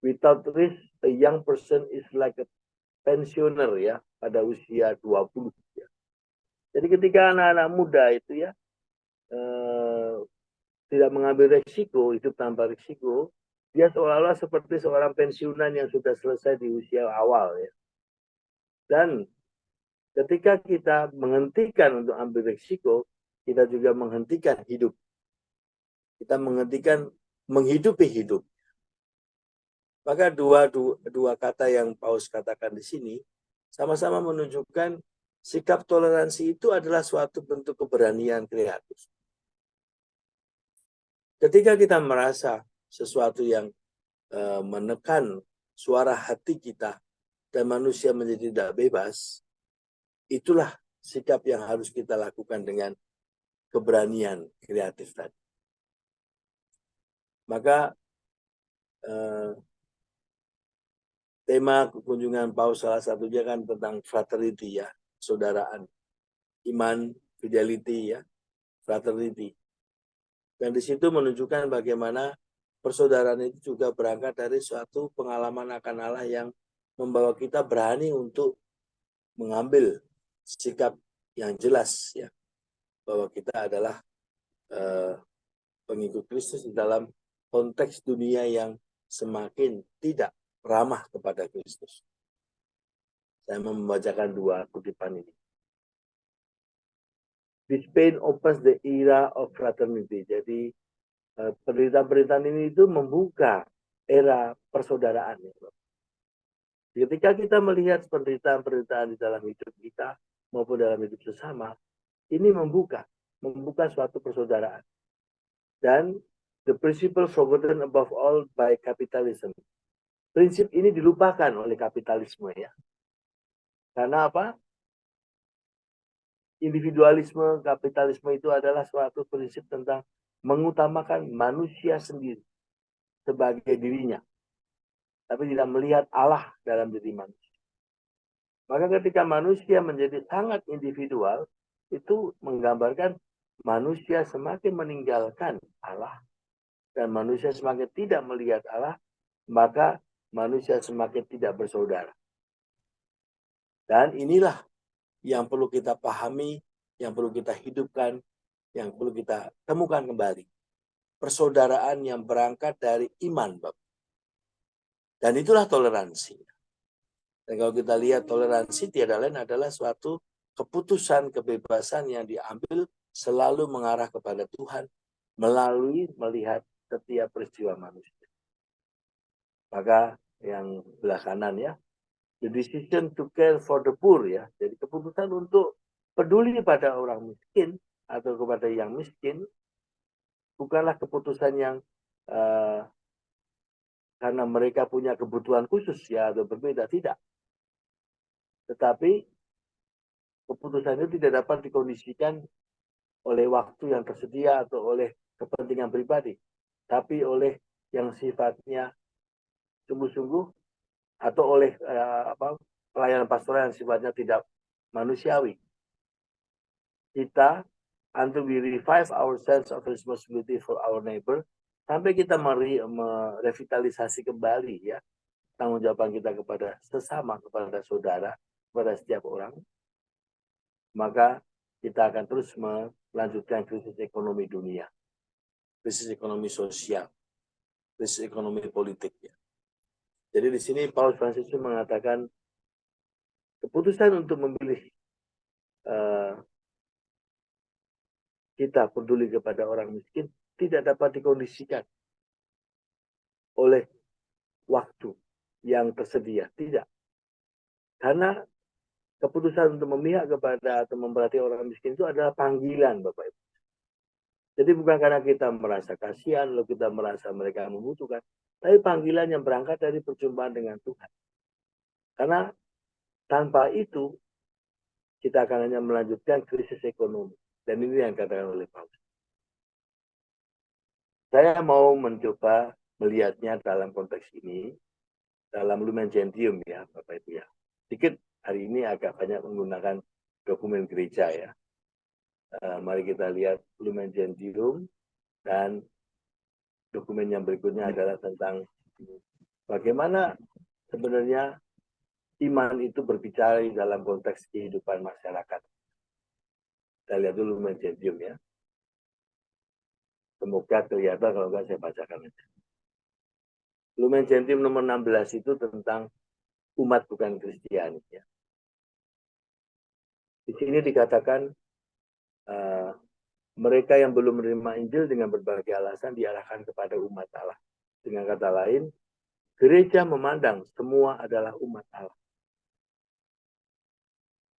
S2: Without risk, a young person is like a pensioner ya pada usia 20 ya. Jadi ketika anak-anak muda itu ya tidak mengambil resiko, hidup tanpa resiko, dia seolah-olah seperti seorang pensiunan yang sudah selesai di usia awal ya. Dan ketika kita menghentikan untuk ambil resiko, kita juga menghentikan hidup. Kita menghentikan menghidupi hidup. Maka dua kata yang Paulus katakan di sini sama-sama menunjukkan sikap toleransi itu adalah suatu bentuk keberanian kreatif. Ketika kita merasa sesuatu yang menekan suara hati kita dan manusia menjadi tidak bebas, itulah sikap yang harus kita lakukan dengan keberanian kreatif tadi. Maka tema kunjungan Paulus salah satunya kan tentang fraternity ya, saudaraan, iman, fidelity ya, fraternity. Dan di situ menunjukkan bagaimana persaudaraan itu juga berangkat dari suatu pengalaman akan Allah yang membawa kita berani untuk mengambil sikap yang jelas ya, bahwa kita adalah pengikut Kristus di dalam konteks dunia yang semakin tidak ramah kepada Kristus. Saya membacakan dua kutipan ini. This pain opens the era of fraternity. Jadi penderitaan-penderitaan ini itu membuka era persaudaraan. Ketika kita melihat penderitaan-penderitaan di dalam hidup kita maupun dalam hidup sesama, ini membuka suatu persaudaraan. Dan the principle forgotten above all by capitalism. Prinsip ini dilupakan oleh kapitalisme ya. Karena apa? Individualisme, kapitalisme itu adalah suatu prinsip tentang mengutamakan manusia sendiri sebagai dirinya. Tapi tidak melihat Allah dalam diri manusia. Maka ketika manusia menjadi sangat individual, itu menggambarkan manusia semakin meninggalkan Allah. Dan manusia semakin tidak melihat Allah, maka manusia semakin tidak bersaudara. Dan inilah yang perlu kita pahami, yang perlu kita hidupkan, yang perlu kita temukan kembali. Persaudaraan yang berangkat dari iman, Bapak. Dan itulah toleransi. Dan kalau kita lihat toleransi tiada lain adalah suatu keputusan, kebebasan yang diambil selalu mengarah kepada Tuhan melalui melihat setiap peristiwa manusia. Maka yang belah kanan ya, the decision to care for the poor ya. Jadi keputusan untuk peduli pada orang miskin atau kepada yang miskin bukanlah keputusan yang karena mereka punya kebutuhan khusus ya atau berbeda, tidak. Tetapi keputusan itu tidak dapat dikondisikan oleh waktu yang tersedia atau oleh kepentingan pribadi, tapi oleh yang sifatnya sungguh-sungguh atau oleh pelayanan pastoral yang sifatnya tidak manusiawi. Kita, until we revive our sense of responsibility for our neighbor, sampai kita merevitalisasi kembali ya tanggung jawab kita kepada sesama, kepada saudara, kepada setiap orang, maka kita akan terus melanjutkan krisis ekonomi dunia, krisis ekonomi sosial, krisis ekonomi politik. Ya. Jadi di sini Paus Fransiskus mengatakan keputusan untuk memilih kita peduli kepada orang miskin tidak dapat dikondisikan oleh waktu yang tersedia. Tidak. Karena keputusan untuk memihak kepada atau memperhatikan orang miskin itu adalah panggilan, Bapak Ibu. Jadi bukan karena kita merasa kasihan, lalu kita merasa mereka membutuhkan, tapi panggilan yang berangkat dari perjumpaan dengan Tuhan. Karena tanpa itu, kita akan hanya melanjutkan krisis ekonomi. Dan ini yang dikatakan oleh Paulus. Saya mau mencoba melihatnya dalam konteks ini, dalam Lumen Gentium ya, Bapak Ibu ya. Sedikit hari ini agak banyak menggunakan dokumen gereja ya. Mari kita lihat Lumen Gentium, dan dokumen yang berikutnya adalah tentang bagaimana sebenarnya iman itu berbicara dalam konteks kehidupan masyarakat. Kita lihat dulu Lumen Gentium ya. Semoga kelihatan kalau enggak saya bacakan aja. Lumen Gentium nomor 16 itu tentang umat bukan Kristiani ya. Di sini dikatakan mereka yang belum menerima Injil dengan berbagai alasan diarahkan kepada umat Allah. Dengan kata lain, gereja memandang semua adalah umat Allah.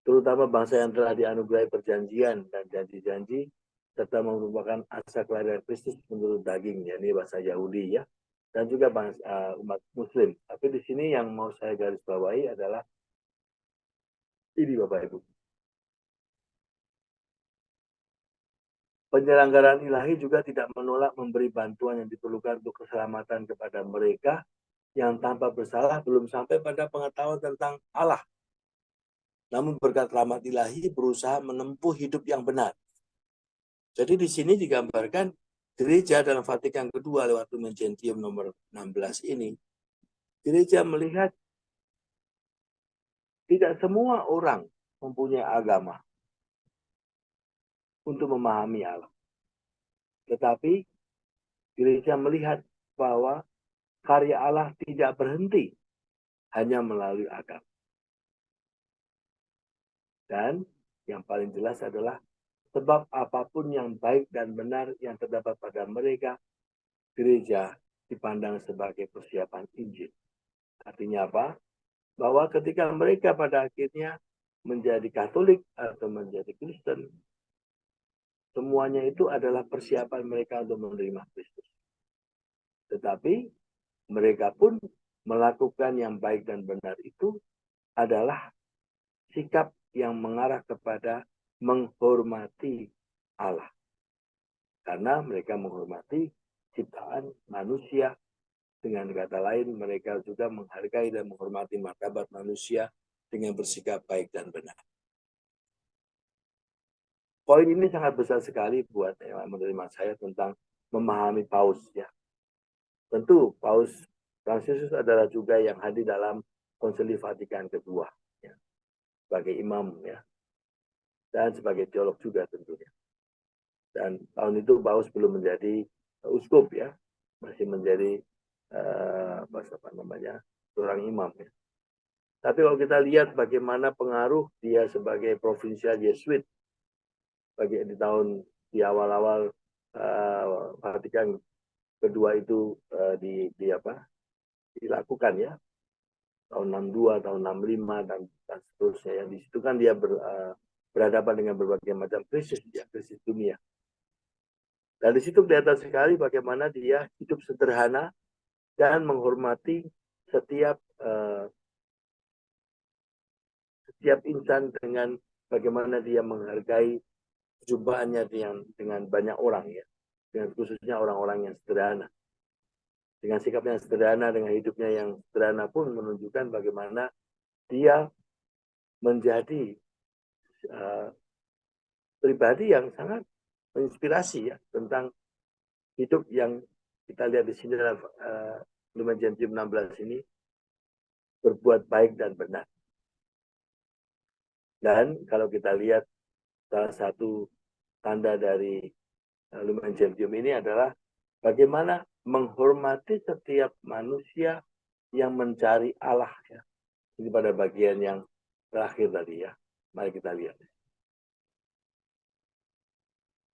S2: Terutama bangsa yang telah dianugerahi perjanjian dan janji-janji, serta merupakan asa kelahiran Kristus menurut daging, ya, ini bahasa Yahudi ya, dan juga bangsa, umat Muslim. Tapi di sini yang mau saya garis bawahi adalah ini, Bapak Ibu. Penyelenggaraan ilahi juga tidak menolak memberi bantuan yang diperlukan untuk keselamatan kepada mereka yang tanpa bersalah belum sampai pada pengetahuan tentang Allah. Namun berkat rahmat ilahi berusaha menempuh hidup yang benar. Jadi di sini digambarkan gereja dalam Vatikan kedua lewat Lumen Gentium nomor 16 ini. Gereja melihat tidak semua orang mempunyai agama untuk memahami Allah. Tetapi gereja melihat bahwa karya Allah tidak berhenti hanya melalui agama. Dan yang paling jelas adalah sebab apapun yang baik dan benar yang terdapat pada mereka, gereja dipandang sebagai persiapan Injil. Artinya apa? Bahwa ketika mereka pada akhirnya menjadi Katolik atau menjadi Kristen, semuanya itu adalah persiapan mereka untuk menerima Kristus. Tetapi mereka pun melakukan yang baik dan benar itu adalah sikap yang mengarah kepada menghormati Allah. Karena mereka menghormati ciptaan manusia. Dengan kata lain, mereka juga menghargai dan menghormati martabat manusia dengan bersikap baik dan benar. Poin ini sangat besar sekali buat menerima saya tentang memahami Paus ya. Tentu Paus Fransiskus adalah juga yang hadir dalam Konsili Vatikan kedua ya, sebagai imam ya, dan sebagai teolog juga tentunya. Dan tahun itu Paus belum menjadi uskup ya, masih menjadi seorang imam ya. Tapi kalau kita lihat bagaimana pengaruh dia sebagai provinsial Yesuit bagi di awal-awal Vatikan kedua itu dilakukan ya, tahun 62, tahun 65 dan seterusnya ya. Di situ kan dia berhadapan dengan berbagai macam krisis ya, krisis dunia. Dan di situ kelihatan sekali bagaimana dia hidup sederhana dan menghormati setiap insan dengan bagaimana dia menghargai perjumpaannya dengan banyak orang ya, dengan khususnya orang-orang yang sederhana. Dengan sikap yang sederhana, dengan hidupnya yang sederhana pun menunjukkan bagaimana dia menjadi pribadi yang sangat menginspirasi ya, tentang hidup yang kita lihat di sini dalam Lumen Gentium 16 ini. berbuat baik dan benar. Dan kalau kita lihat salah satu tanda dari Lumen Gentium ini adalah bagaimana menghormati setiap manusia yang mencari Allah. Ya. Ini pada bagian yang terakhir tadi ya. Mari kita lihat.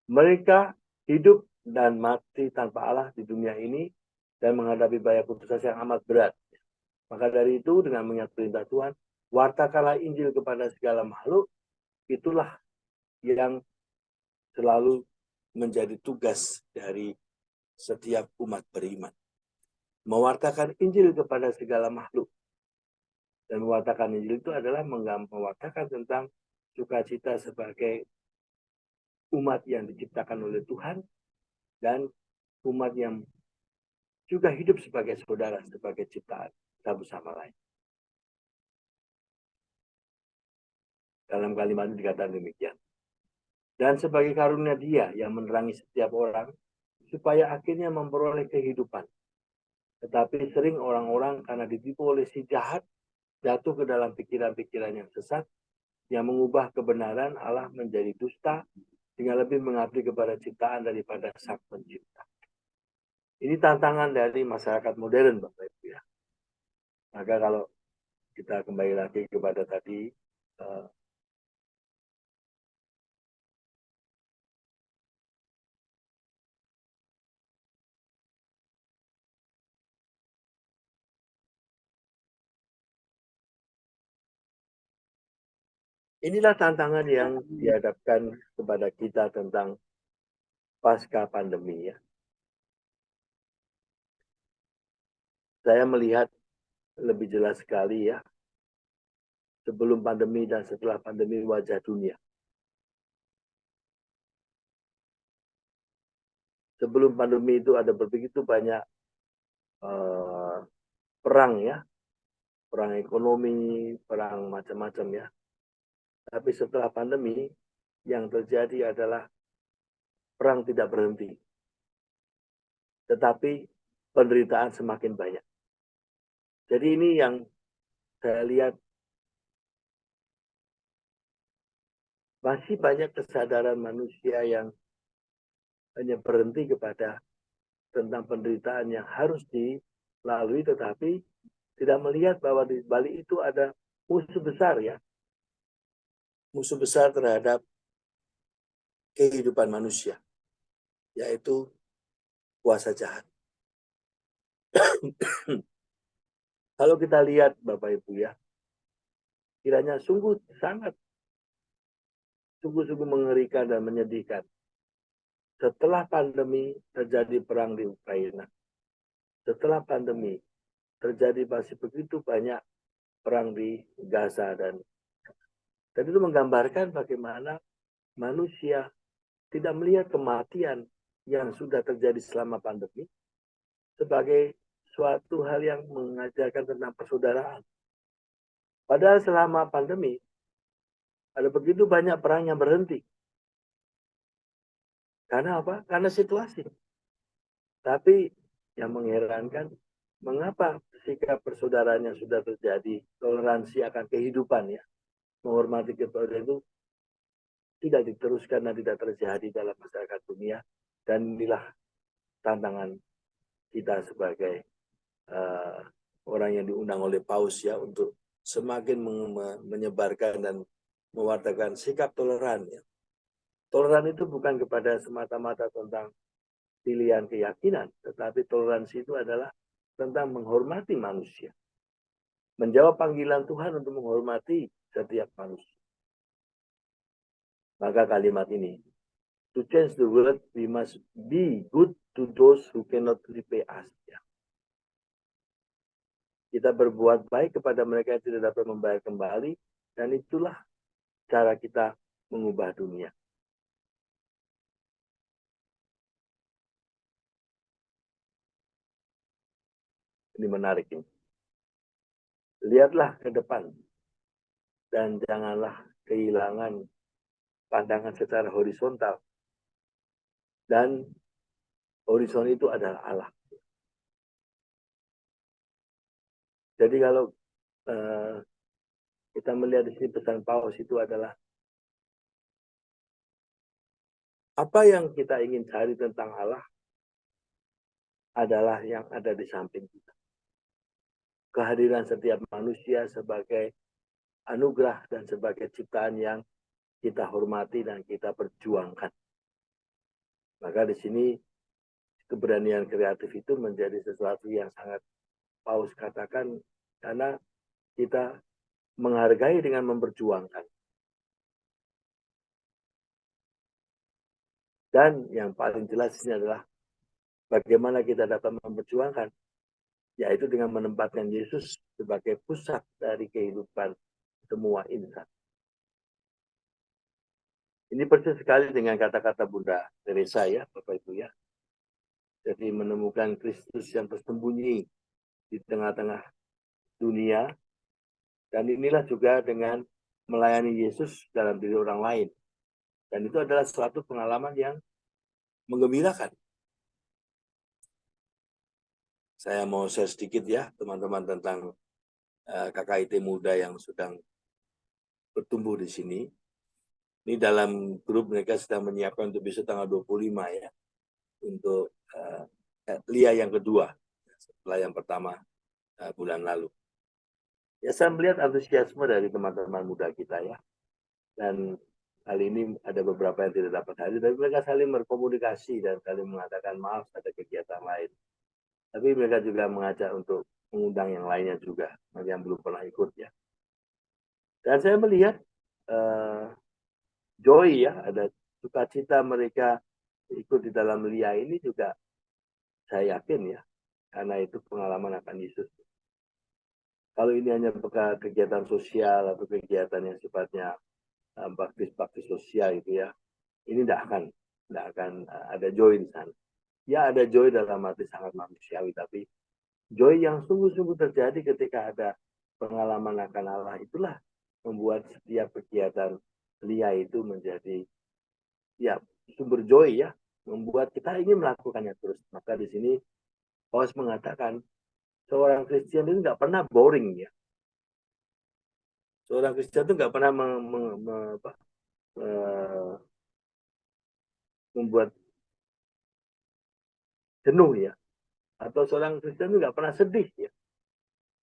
S2: Mereka hidup dan mati tanpa Allah di dunia ini dan menghadapi bahaya putus asa yang amat berat. Maka dari itu dengan mengingat perintah Tuhan, wartakanlah Injil kepada segala makhluk, itulah yang selalu menjadi tugas dari setiap umat beriman. Mewartakan Injil kepada segala makhluk. Dan mewartakan Injil itu adalah mewartakan tentang sukacita sebagai umat yang diciptakan oleh Tuhan dan umat yang juga hidup sebagai saudara, sebagai ciptaan satu sama lain. Dalam kalimat itu dikatakan demikian. Dan sebagai karunia Dia yang menerangi setiap orang, supaya akhirnya memperoleh kehidupan. Tetapi sering orang-orang karena ditipu oleh si jahat, jatuh ke dalam pikiran-pikiran yang sesat, yang mengubah kebenaran Allah menjadi dusta, dengan lebih mengabdi kepada ciptaan daripada Sang Pencipta. Ini tantangan dari masyarakat modern, Bapak Ibu ya. Maka kalau kita kembali lagi kepada tadi, inilah tantangan yang dihadapkan kepada kita tentang pasca pandemi ya. Saya melihat lebih jelas sekali ya, sebelum pandemi dan setelah pandemi wajah dunia. Sebelum pandemi itu ada begitu banyak perang ya, perang ekonomi, perang macam-macam ya. Tapi setelah pandemi, yang terjadi adalah perang tidak berhenti. Tetapi penderitaan semakin banyak. Jadi ini yang saya lihat masih banyak kesadaran manusia yang hanya berhenti kepada tentang penderitaan yang harus dilalui, tetapi tidak melihat bahwa di balik itu ada musuh besar ya. Musuh besar terhadap kehidupan manusia, yaitu kuasa jahat. Kalau kita lihat Bapak Ibu ya, kiranya sungguh-sungguh mengerikan dan menyedihkan. Setelah pandemi terjadi perang di Ukraina. Setelah pandemi terjadi masih begitu banyak perang di Gaza dan itu menggambarkan bagaimana manusia tidak melihat kematian yang sudah terjadi selama pandemi sebagai suatu hal yang mengajarkan tentang persaudaraan. Padahal selama pandemi ada begitu banyak perang yang berhenti. Karena apa? Karena situasi. Tapi yang mengherankan, mengapa sikap persaudaraan yang sudah terjadi, toleransi akan kehidupan ya, menghormati kepada itu tidak diteruskan dan tidak terjadi dalam masyarakat dunia. Dan inilah tantangan kita sebagai orang yang diundang oleh Paus ya untuk semakin menyebarkan dan mewartakan sikap toleran. Ya. Toleran itu bukan kepada semata-mata tentang pilihan keyakinan, tetapi toleransi itu adalah tentang menghormati manusia. Menjawab panggilan Tuhan untuk menghormati setiap manusia. Maka kalimat ini, to change the world, we must be good to those who cannot repay us. Ya. Kita berbuat baik kepada mereka yang tidak dapat membayar kembali, dan itulah cara kita mengubah dunia. Ini menarik ini. Lihatlah ke depan, dan janganlah kehilangan pandangan secara horizontal. Dan horizon itu adalah Allah. Jadi kalau kita melihat di sini pesan Paulus itu adalah apa yang kita ingin cari tentang Allah adalah yang ada di samping kita. Kehadiran setiap manusia sebagai anugerah dan sebagai ciptaan yang kita hormati dan kita perjuangkan. Maka di sini keberanian kreatif itu menjadi sesuatu yang sangat Paulus katakan karena kita menghargai dengan memperjuangkan. Dan yang paling jelas ini adalah bagaimana kita dapat memperjuangkan, yaitu dengan menempatkan Yesus sebagai pusat dari kehidupan semua insan. Ini persis sekali dengan kata-kata Bunda Teresa ya, Bapak Ibu ya. Jadi menemukan Kristus yang tersembunyi di tengah-tengah dunia. Dan inilah juga dengan melayani Yesus dalam diri orang lain. Dan itu adalah suatu pengalaman yang menggembirakan. Saya mau share sedikit ya teman-teman tentang KKIT muda yang sedang bertumbuh di sini. Ini dalam grup mereka sedang menyiapkan untuk besok tanggal 25 ya. Untuk LIA yang kedua setelah yang pertama bulan lalu. Ya saya melihat antusiasme dari teman-teman muda kita ya. Dan kali ini ada beberapa yang tidak dapat hadir, tapi mereka saling berkomunikasi dan saling mengatakan maaf ada kegiatan lain. Tapi mereka juga mengajak untuk mengundang yang lainnya juga, yang belum pernah ikut ya. Dan saya melihat joy ya, ada sukacita mereka ikut di dalam LIA ini juga saya yakin ya, karena itu pengalaman akan Yesus. Kalau ini hanya kegiatan sosial atau kegiatan yang sifatnya baktis-baktis sosial itu ya, ini tidak akan ada joy di sana. Ya ada joy dalam arti sangat manusiawi, tapi joy yang sungguh-sungguh terjadi ketika ada pengalaman akan Allah itulah membuat setiap kegiatan LIA itu menjadi ya sumber joy ya, membuat kita ingin melakukannya terus. Maka di sini Paulus mengatakan seorang Kristen itu nggak pernah boring ya. Seorang Kristen itu nggak pernah membuat jenuh ya. Atau seorang Kristen itu nggak pernah sedih ya.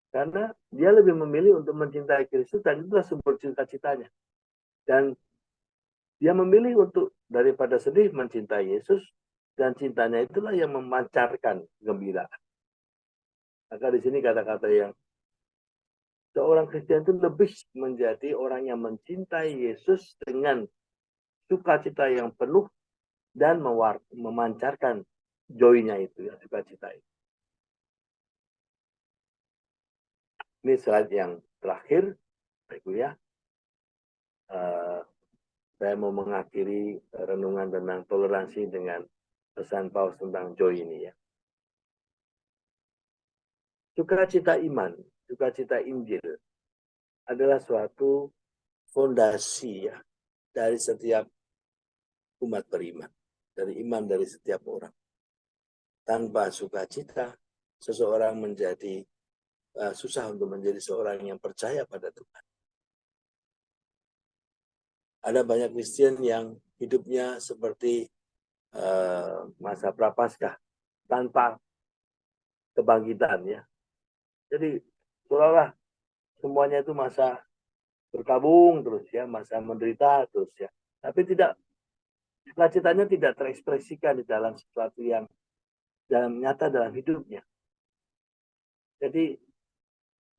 S2: Karena dia lebih memilih untuk mencintai Kristus dan itulah sumber cita-citanya. Dan dia memilih untuk daripada sedih mencintai Yesus dan cintanya itulah yang memancarkan kegembiraan. Maka di sini kata-kata yang seorang Kristen itu lebih menjadi orang yang mencintai Yesus dengan sukacita yang penuh dan memancarkan joy-nya itu ya, sukacita itu. Ini slide yang terakhir, Ibu ya. Saya mau mengakhiri renungan tentang toleransi dengan pesan Paulus tentang joy ini ya. Sukacita iman, sukacita Injil adalah suatu fondasi ya dari setiap umat beriman, dari iman dari setiap orang. Tanpa sukacita, seseorang menjadi susah untuk menjadi seorang yang percaya pada Tuhan. Ada banyak Kristen yang hidupnya seperti masa prapaskah tanpa kebangkitan ya. Jadi seolah-olah semuanya itu masa berkabung terus ya, masa menderita terus ya. Tapi tidak, sukacitanya tidak terekspresikan di dalam sesuatu yang dalam nyata dalam hidupnya. Jadi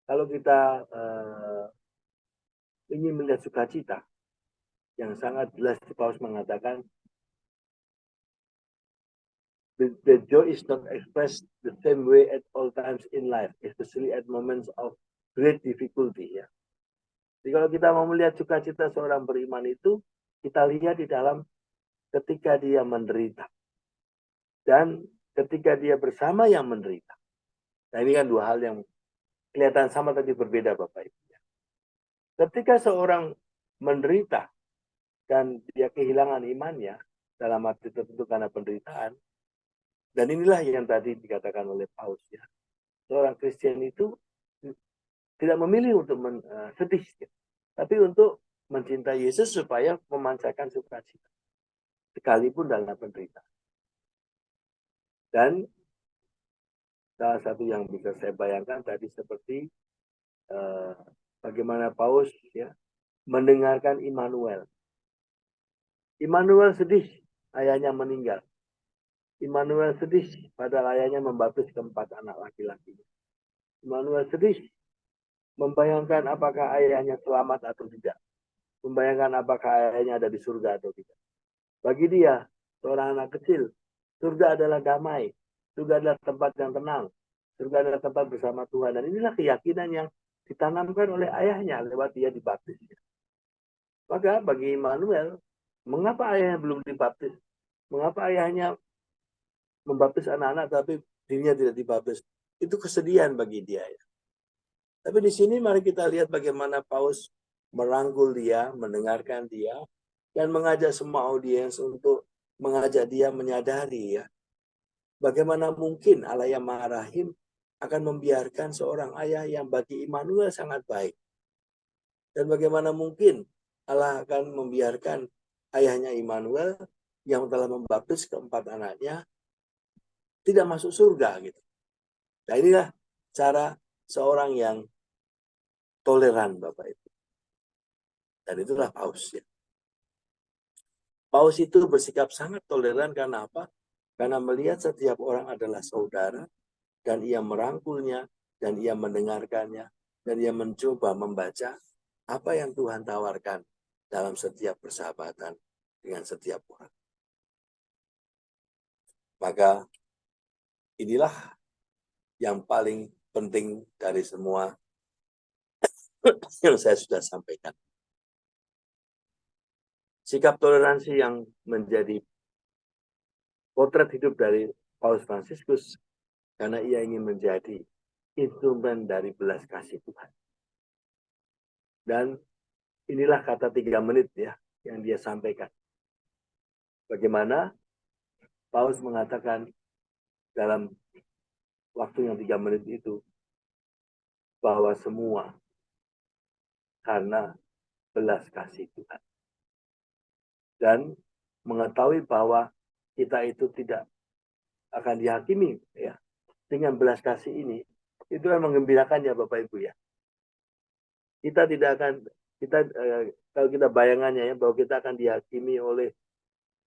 S2: kalau kita ingin melihat sukacita yang sangat jelas, Paulus mengatakan the joy is not expressed the same way at all times in life, especially at moments of great difficulty ya. Jadi kalau kita mau melihat sukacita seorang beriman itu, kita lihat di dalam ketika dia menderita dan ketika dia bersama yang menderita. Nah ini kan dua hal yang kelihatan sama tapi berbeda Bapak Ibu. Ketika seorang menderita dan dia kehilangan imannya dalam arti tertentu karena penderitaan, dan inilah yang tadi dikatakan oleh Paulus ya. Seorang Kristen itu tidak memilih untuk sedih, tapi untuk mencintai Yesus supaya memancarkan sukacita, sekalipun dalam penderitaan. Dan salah satu yang bisa saya bayangkan tadi seperti bagaimana Paulus ya mendengarkan Immanuel. Immanuel sedih, ayahnya meninggal. Immanuel sedih, padahal ayahnya membaptis keempat anak laki-laki. Immanuel sedih, membayangkan apakah ayahnya selamat atau tidak. Membayangkan apakah ayahnya ada di surga atau tidak. Bagi dia, seorang anak kecil, surga adalah damai. Surga adalah tempat yang tenang. Surga adalah tempat bersama Tuhan. Dan inilah keyakinan yang ditanamkan oleh ayahnya lewat dia dibaptis. Maka bagi Immanuel, mengapa ayahnya belum dibaptis? Mengapa ayahnya membaptis anak-anak tapi dirinya tidak dibaptis? Itu kesedihan bagi dia. Ya. Tapi di sini mari kita lihat bagaimana Paulus merangkul dia, mendengarkan dia, dan mengajak semua audiens untuk mengajak dia menyadari ya. Bagaimana mungkin Allah yang Maha Rahim akan membiarkan seorang ayah yang bagi Immanuel sangat baik. Dan bagaimana mungkin Allah akan membiarkan ayahnya Immanuel yang telah membaptis keempat anaknya tidak masuk surga gitu. Nah inilah cara seorang yang toleran Bapak Ibu. Dan itulah Paulus ya. Paulus itu bersikap sangat toleran karena apa? Karena melihat setiap orang adalah saudara dan ia merangkulnya dan ia mendengarkannya dan ia mencoba membaca apa yang Tuhan tawarkan dalam setiap persahabatan dengan setiap orang. Maka inilah yang paling penting dari semua yang saya sudah sampaikan. Sikap toleransi yang menjadi potret hidup dari Paulus Fransiskus karena ia ingin menjadi instrumen dari belas kasih Tuhan. Dan inilah kata 3 menit ya yang dia sampaikan. Bagaimana Paulus mengatakan dalam waktu yang 3 menit itu bahwa semua karena belas kasih Tuhan. Dan mengetahui bahwa kita itu tidak akan dihakimi ya dengan belas kasih ini, itu yang menggembirakan ya Bapak Ibu ya. Kita tidak akan kalau kita bayangannya ya bahwa kita akan dihakimi oleh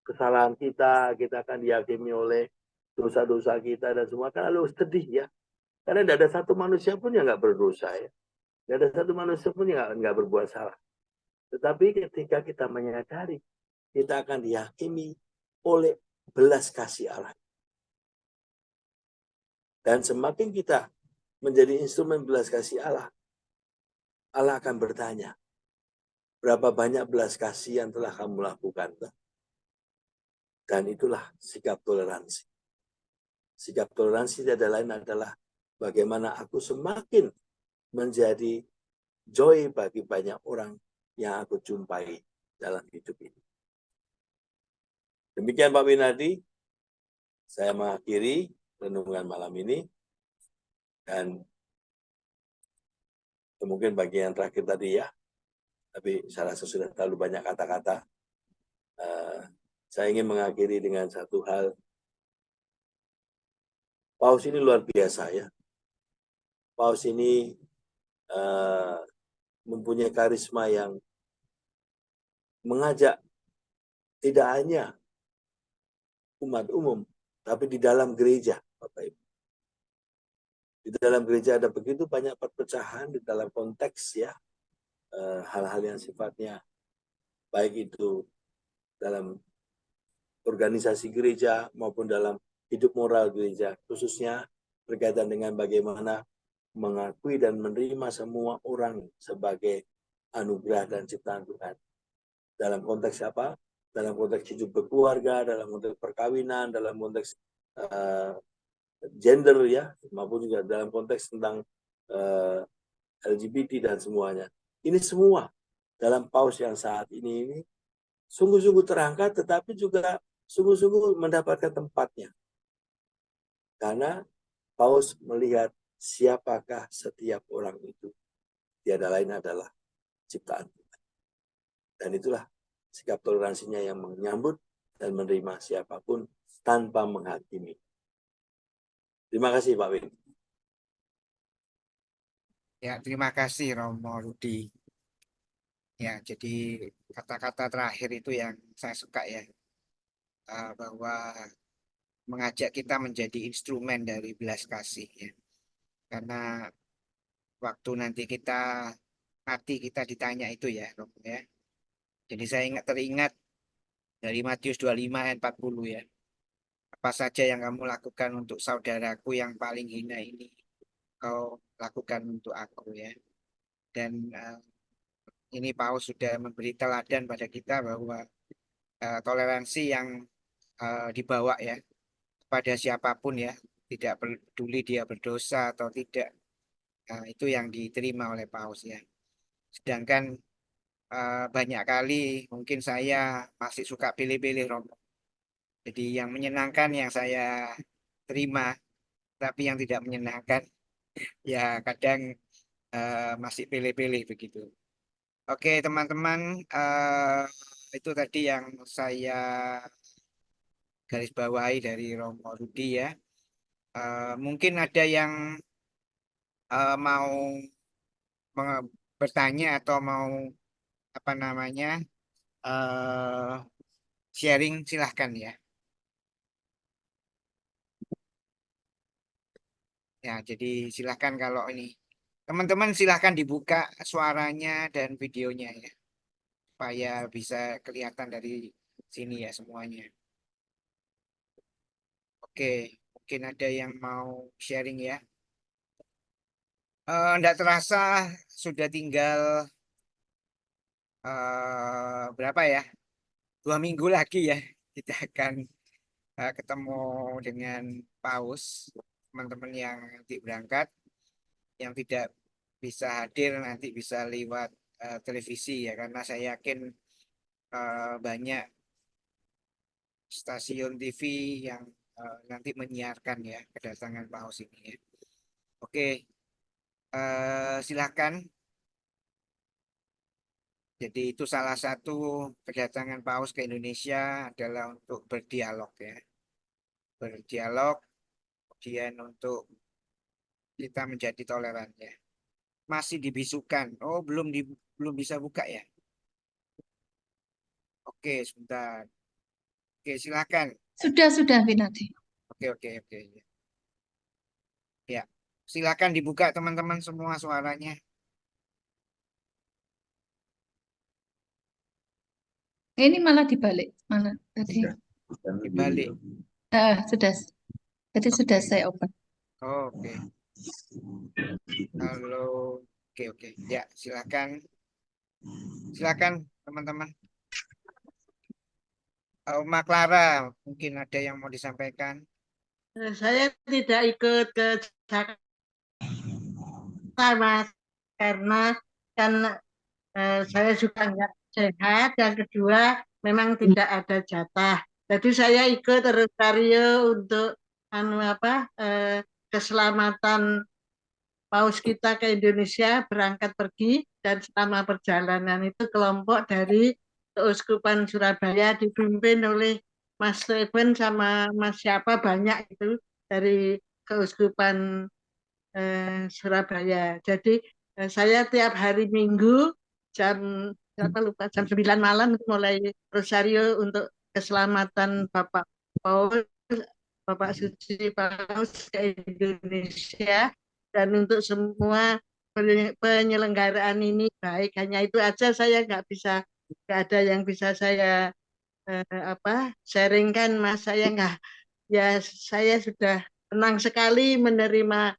S2: kesalahan kita akan dihakimi oleh dosa-dosa kita dan semua, kan lalu sedih ya. Karena tidak ada satu manusia pun yang nggak berdosa ya. Tidak ada satu manusia pun yang nggak berbuat salah. Tetapi ketika kita menyadari kita akan dihakimi oleh belas kasih Allah. Dan semakin kita menjadi instrumen belas kasih Allah, Allah akan bertanya, berapa banyak belas kasih yang telah kamu lakukan? Dan itulah sikap toleransi. Sikap toleransi tidak lain adalah bagaimana aku semakin menjadi joy bagi banyak orang yang aku jumpai dalam hidup ini. Demikian Pak Winardi, saya mengakhiri renungan malam ini. Dan mungkin bagian terakhir tadi ya, tapi saya rasa sudah terlalu banyak kata-kata. Saya ingin mengakhiri dengan satu hal. Paulus ini luar biasa ya. Paulus ini mempunyai karisma yang mengajak tidak hanya umat umum, tapi di dalam gereja, Bapak Ibu. Di dalam gereja ada begitu banyak perpecahan di dalam konteks ya, hal-hal yang sifatnya baik itu dalam organisasi gereja maupun dalam hidup moral gereja, khususnya berkaitan dengan bagaimana mengakui dan menerima semua orang sebagai anugerah dan ciptaan Tuhan. Dalam konteks apa? Dalam konteks hidup berkeluarga, dalam konteks perkawinan, dalam konteks gender ya, maupun juga dalam konteks tentang LGBT dan semuanya. Ini semua dalam Paulus yang saat ini sungguh-sungguh terangkat, tetapi juga sungguh-sungguh mendapatkan tempatnya. Karena Paulus melihat siapakah setiap orang itu tiada lain adalah ciptaan Tuhan. Dan itulah sikap toleransinya yang menyambut dan menerima siapapun tanpa menghakimi. Terima kasih Pak Win.
S7: Ya, terima kasih Romo Rudi. Ya, jadi kata-kata terakhir itu yang saya suka ya, bahwa mengajak kita menjadi instrumen dari belas kasih ya. Karena waktu nanti kita mati kita ditanya itu ya, Romo ya. Jadi saya teringat dari Matius 25 ayat 40 ya. Apa saja yang kamu lakukan untuk saudaraku yang paling hina ini, kau lakukan untuk aku ya. Dan ini Paus sudah memberi teladan pada kita bahwa toleransi yang dibawa ya pada siapapun ya, tidak peduli dia berdosa atau tidak, itu yang diterima oleh Paus ya. Sedangkan banyak kali mungkin saya masih suka pilih-pilih Romo. Jadi yang menyenangkan yang saya terima, tapi yang tidak menyenangkan ya kadang masih pilih-pilih begitu. Oke teman-teman, itu tadi yang saya garis bawahi dari Romo Rudi ya. Mungkin ada yang mau bertanya atau mau apa namanya sharing, silahkan ya. Ya, jadi silahkan kalau ini teman-teman silahkan dibuka suaranya dan videonya ya, supaya bisa kelihatan dari sini ya semuanya. Oke, mungkin ada yang mau sharing ya. Nggak terasa sudah tinggal berapa ya? 2 minggu lagi ya kita akan ketemu dengan Paus. Teman-teman yang nanti berangkat, yang tidak bisa hadir nanti bisa lewat televisi ya, karena saya yakin banyak stasiun TV yang nanti menyiarkan ya kedatangan Paus ini ya. Oke, silakan. Jadi itu salah satu kedatangan Paus ke Indonesia adalah untuk berdialog ya. Berdialog, kemudian untuk kita menjadi toleran ya. Masih dibisukan. Oh, belum bisa buka ya. Oke, sebentar. Oke, silakan.
S3: Sudah, Winati.
S7: Oke. Ya, silakan dibuka teman-teman semua suaranya.
S3: Ini malah dibalik. Mana tadi?
S7: Dibalik.
S3: Sudah. Jadi sudah saya open.
S7: Oke. Halo. Oke. Ya, silakan. Silakan teman-teman. Mbak Clara, mungkin ada yang mau disampaikan.
S8: Saya tidak ikut ke Jakarta, Mas, karena kan saya juga nggak sehat. Yang kedua, memang tidak ada jatah. Jadi saya ikut Rosario untuk keselamatan Paus kita ke Indonesia, berangkat pergi, dan selama perjalanan itu kelompok dari Keuskupan Surabaya dipimpin oleh Mas Steven sama Mas siapa banyak itu dari Keuskupan Surabaya. Jadi saya tiap hari Minggu jam 9 malam itu mulai Rosario untuk keselamatan Bapak Paus, Bapak Suci Paus ke Indonesia, dan untuk semua penyelenggaraan ini baik. Hanya itu aja, saya nggak ada yang bisa saya sharingkan, Mas. Saya sudah senang sekali menerima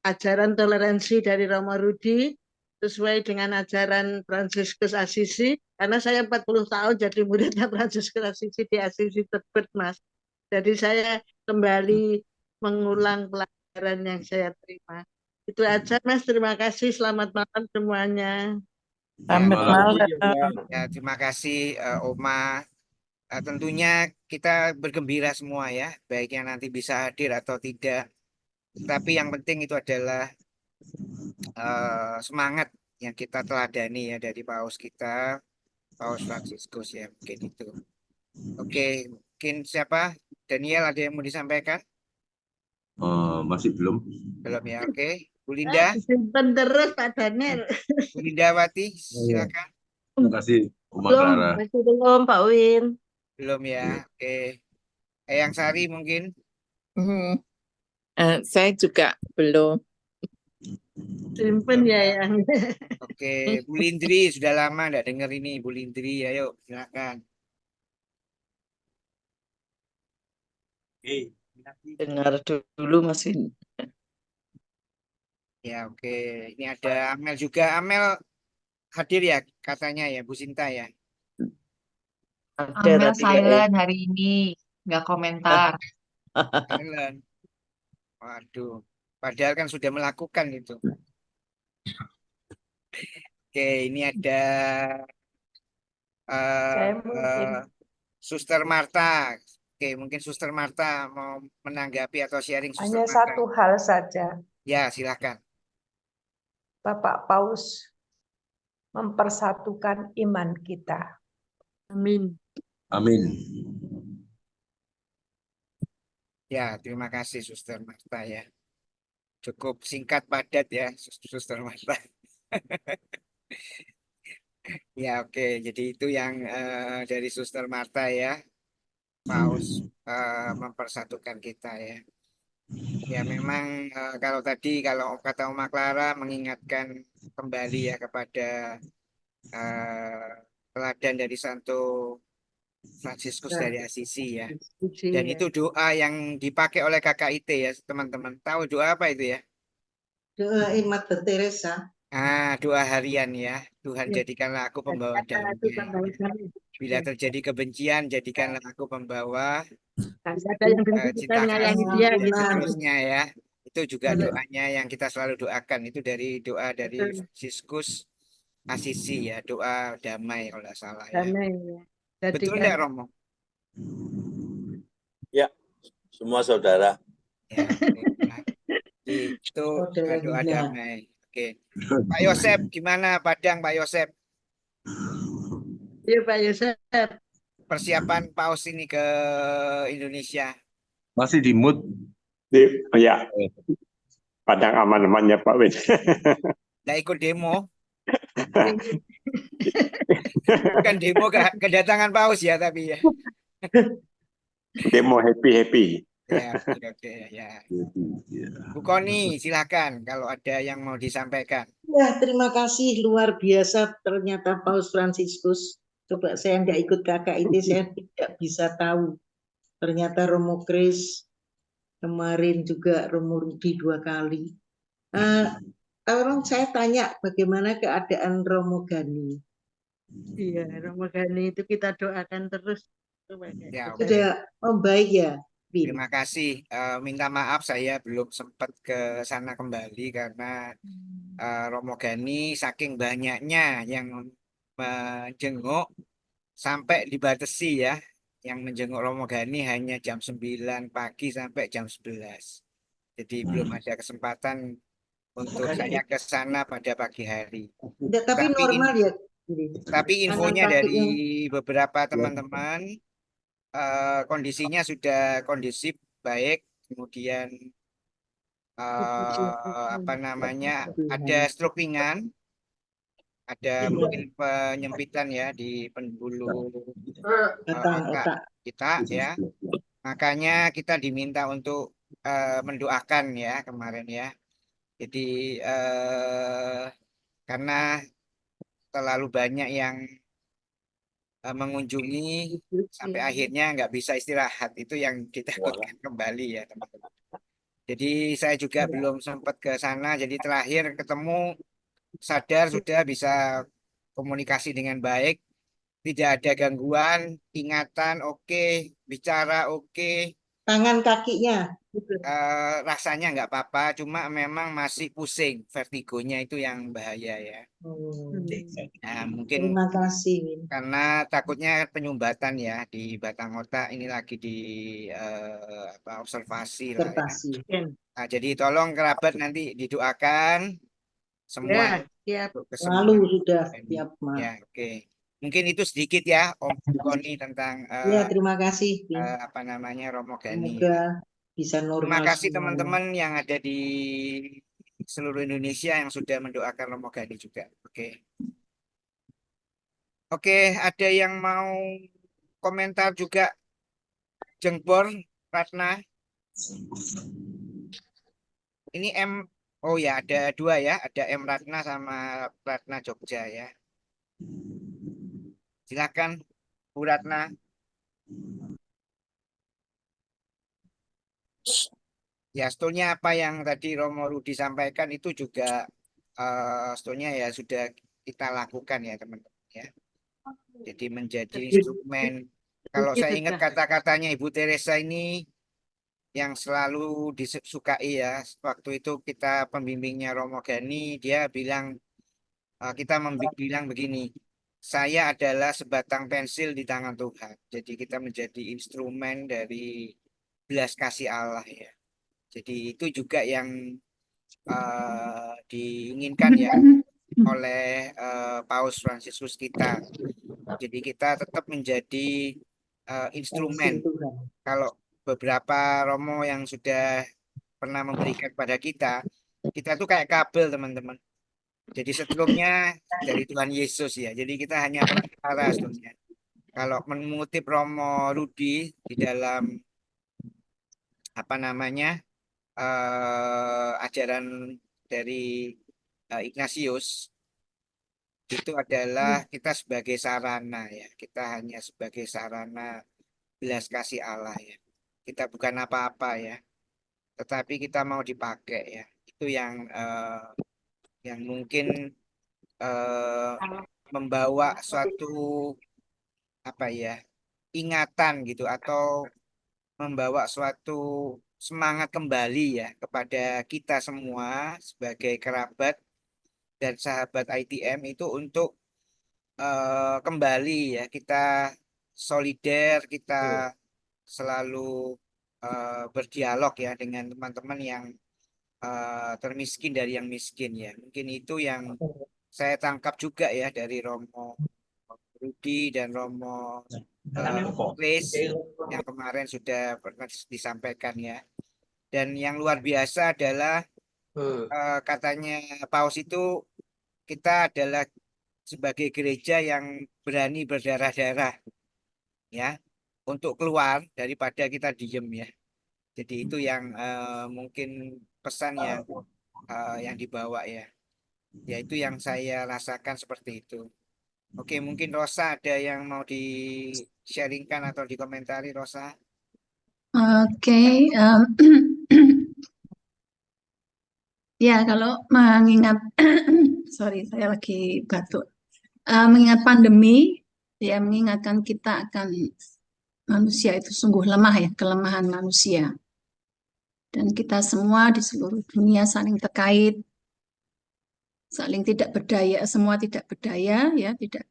S8: ajaran toleransi dari Romo Rudi sesuai dengan ajaran Fransiskus Assisi, karena saya 40 tahun jadi muridnya Fransiskus Assisi di Assisi Tebet, Mas. Jadi saya kembali mengulang pelajaran yang saya terima. Itu aja, Mas. Terima kasih. Selamat malam semuanya.
S7: Selamat
S2: malam.
S7: Ya, terima kasih Oma. Tentunya kita bergembira semua ya, baik yang nanti bisa hadir atau tidak. Tapi yang penting itu adalah semangat yang kita teladani ya dari Paus kita, Paus Fransiskus ya, mungkin itu. Oke, mungkin siapa? Daniel, ada yang mau disampaikan?
S9: Masih belum.
S7: Belum ya, oke. Bu Linda,
S8: Disimpan terus Pak Daniel.
S7: Bu Lindawati, silakan.
S9: Terima kasih, Uma
S8: Belum,
S9: Clara.
S8: masih belum Pak Win.
S7: Belum ya, oke. Eyang Sari mungkin.
S10: Saya juga belum.
S8: Simpen ya yang.
S7: Oke, Bu Lindri sudah lama nggak dengar ini, Bu Lindri, ayo silakan.
S10: Dengar dulu Mas Win.
S7: Ya, oke. Ini ada Amel juga. Amel hadir ya katanya ya, Bu Sinta ya.
S10: Ada
S11: Amel
S10: tapi
S11: silent hari ini, nggak komentar.
S7: Thailand. Waduh, padahal kan sudah melakukan itu. Oke, ini ada
S11: Saya mungkin
S7: Suster Marta. Oke, mungkin Suster Marta mau menanggapi atau sharing Suster
S12: Hanya
S7: Marta.
S12: satu hal saja,
S7: Ya, silakan.
S12: Bapak Paus mempersatukan iman kita.
S8: Amin.
S9: Amin.
S7: Ya, terima kasih Suster Marta ya. Cukup singkat padat ya, Suster Marta. Ya, oke. Jadi itu yang dari Suster Marta ya. Paus mempersatukan kita ya. Ya memang kalau tadi kalau kata Oma Clara mengingatkan kembali ya kepada teladan dari Santo Fransiskus dari Assisi ya. Dan itu doa yang dipakai oleh KKIT ya teman-teman. Tahu doa apa itu ya?
S8: Doa Mother Teresa.
S7: Doa harian ya. Tuhan jadikanlah aku pembawa damai. Bila terjadi kebencian, jadikanlah aku pembawa
S8: Ada yang
S7: cinta
S8: menyayangi
S7: kasih
S8: dia.
S7: dan seterusnya ya. Itu juga doanya yang kita selalu doakan. Itu dari doa dari Fransiskus Assisi ya. Doa damai kalau tidak salah ya.
S8: Damai ya.
S7: Betul nggak Romo?
S2: Ya, semua saudara.
S7: Ya, itu doa damai. Oke. Pak Yosep, gimana Padang Pak Yosep?
S8: Iya Pak Yosep.
S7: Persiapan Paus ini ke Indonesia.
S9: Masih di mood.
S13: Ya, Padang aman-aman ya Pak Win.
S7: Nggak ikut demo. Bukan demo kedatangan Paus ya tapi ya.
S13: Demo happy-happy.
S7: Ya, oke ya. Bu Koni, silakan kalau ada yang mau disampaikan.
S8: Ya, terima kasih luar biasa ternyata Paus Fransiskus. Coba saya nggak ikut KKIT, saya tidak bisa tahu. Ternyata Romo Kris kemarin juga Romo Rudi 2 kali. Tolong saya tanya bagaimana keadaan Romo Gani. Iya, Romo Gani itu kita doakan terus.
S7: Ya,
S8: sudah membaik ya.
S7: Terima kasih. Minta maaf saya belum sempat ke sana kembali karena Romo Gani saking banyaknya yang menjenguk sampai dibatasi ya. Yang menjenguk Romo Gani hanya jam 9 pagi sampai jam 11. Jadi belum ada kesempatan untuk saya ke sana pada pagi hari.
S8: Tapi normal ya.
S7: Tapi infonya dari beberapa teman-teman kondisinya sudah kondusif baik, kemudian apa namanya ada stroke ringan, ada mungkin penyempitan ya di pembuluh otak kita ya. Makanya kita diminta untuk mendoakan ya kemarin ya. Jadi karena terlalu banyak yang mengunjungi sampai akhirnya nggak bisa istirahat, itu yang ditakutkan kembali ya teman-teman. Jadi saya juga belum sempat ke sana, jadi terakhir ketemu sadar sudah bisa komunikasi dengan baik, tidak ada gangguan, ingatan oke, bicara oke.
S8: Tangan kakinya
S7: rasanya nggak apa-apa, cuma memang masih pusing, vertigonya itu yang bahaya ya. Nah, mungkin
S8: terima kasih.
S7: Karena takutnya penyumbatan ya di batang otak ini lagi di observasi lah ya. Nah, jadi tolong kerabat nanti didoakan semua
S8: Ya,
S7: untuk
S8: lalu
S7: kesembuhan
S8: sudah
S7: ini.
S8: siap, Mak.
S7: Ya, oke. Mungkin itu sedikit ya Om Koni tentang
S8: Ya, terima kasih, Bin.
S7: apa namanya Romo Gani.
S8: Semoga bisa
S7: Terima
S8: normal
S7: kasih
S8: semuanya.
S7: teman-teman yang ada di seluruh Indonesia yang sudah mendoakan Romo Gani juga. Oke. Oke, ada yang mau komentar juga? Jengbor, Ratna. Ini oh ya ada dua ya, ada M Ratna sama Ratna Jogja ya. Silakan Bu Ratna. Ya, sebetulnya apa yang tadi Romo Rudi sampaikan itu juga sebetulnya ya sudah kita lakukan ya teman-teman ya. Jadi menjadi instrumen. Kalau saya ingat kata-katanya Ibu Teresa ini yang selalu disukai ya. Waktu itu kita pembimbingnya Romo Gani, dia bilang kita bilang begini, saya adalah sebatang pensil di tangan Tuhan. Jadi kita menjadi instrumen dari belas kasih Allah ya. Jadi itu juga yang diinginkan ya oleh Paus Fransiskus kita. Jadi kita tetap menjadi instrumen. Kalau beberapa Romo yang sudah pernah memberikan pada kita tuh kayak kabel teman-teman. Jadi setelumnya dari Tuhan Yesus ya. Jadi kita hanya perantara sebetulnya. Kalau mengutip Romo Rudi di dalam apa namanya ajaran dari Ignatius itu adalah kita sebagai sarana ya. Kita hanya sebagai sarana belas kasih Allah ya. Kita bukan apa-apa ya. Tetapi kita mau dipakai ya. Itu yang mungkin membawa suatu apa ya ingatan gitu atau membawa suatu semangat kembali ya kepada kita semua sebagai kerabat dan sahabat ITM itu untuk kembali ya kita solider, kita selalu berdialog ya dengan teman-teman yang termiskin dari yang miskin ya. Mungkin itu yang saya tangkap juga ya dari Romo Rudi dan Romo Chris yang kemarin sudah pernah disampaikan ya. Dan yang luar biasa adalah katanya Paus itu kita adalah sebagai gereja yang berani berdarah-darah ya untuk keluar daripada kita diem ya. Jadi itu yang mungkin pesan yang dibawa ya. Yaitu yang saya rasakan seperti itu. Oke, mungkin Rosa ada yang mau di-sharingkan atau dikomentari, Rosa?
S3: Oke, ya kalau mengingat, sorry saya lagi batuk, mengingat pandemi, ya mengingatkan kita akan manusia itu sungguh lemah ya, kelemahan manusia. Dan kita semua di seluruh dunia saling terkait, saling tidak berdaya, semua tidak berdaya ya, tidak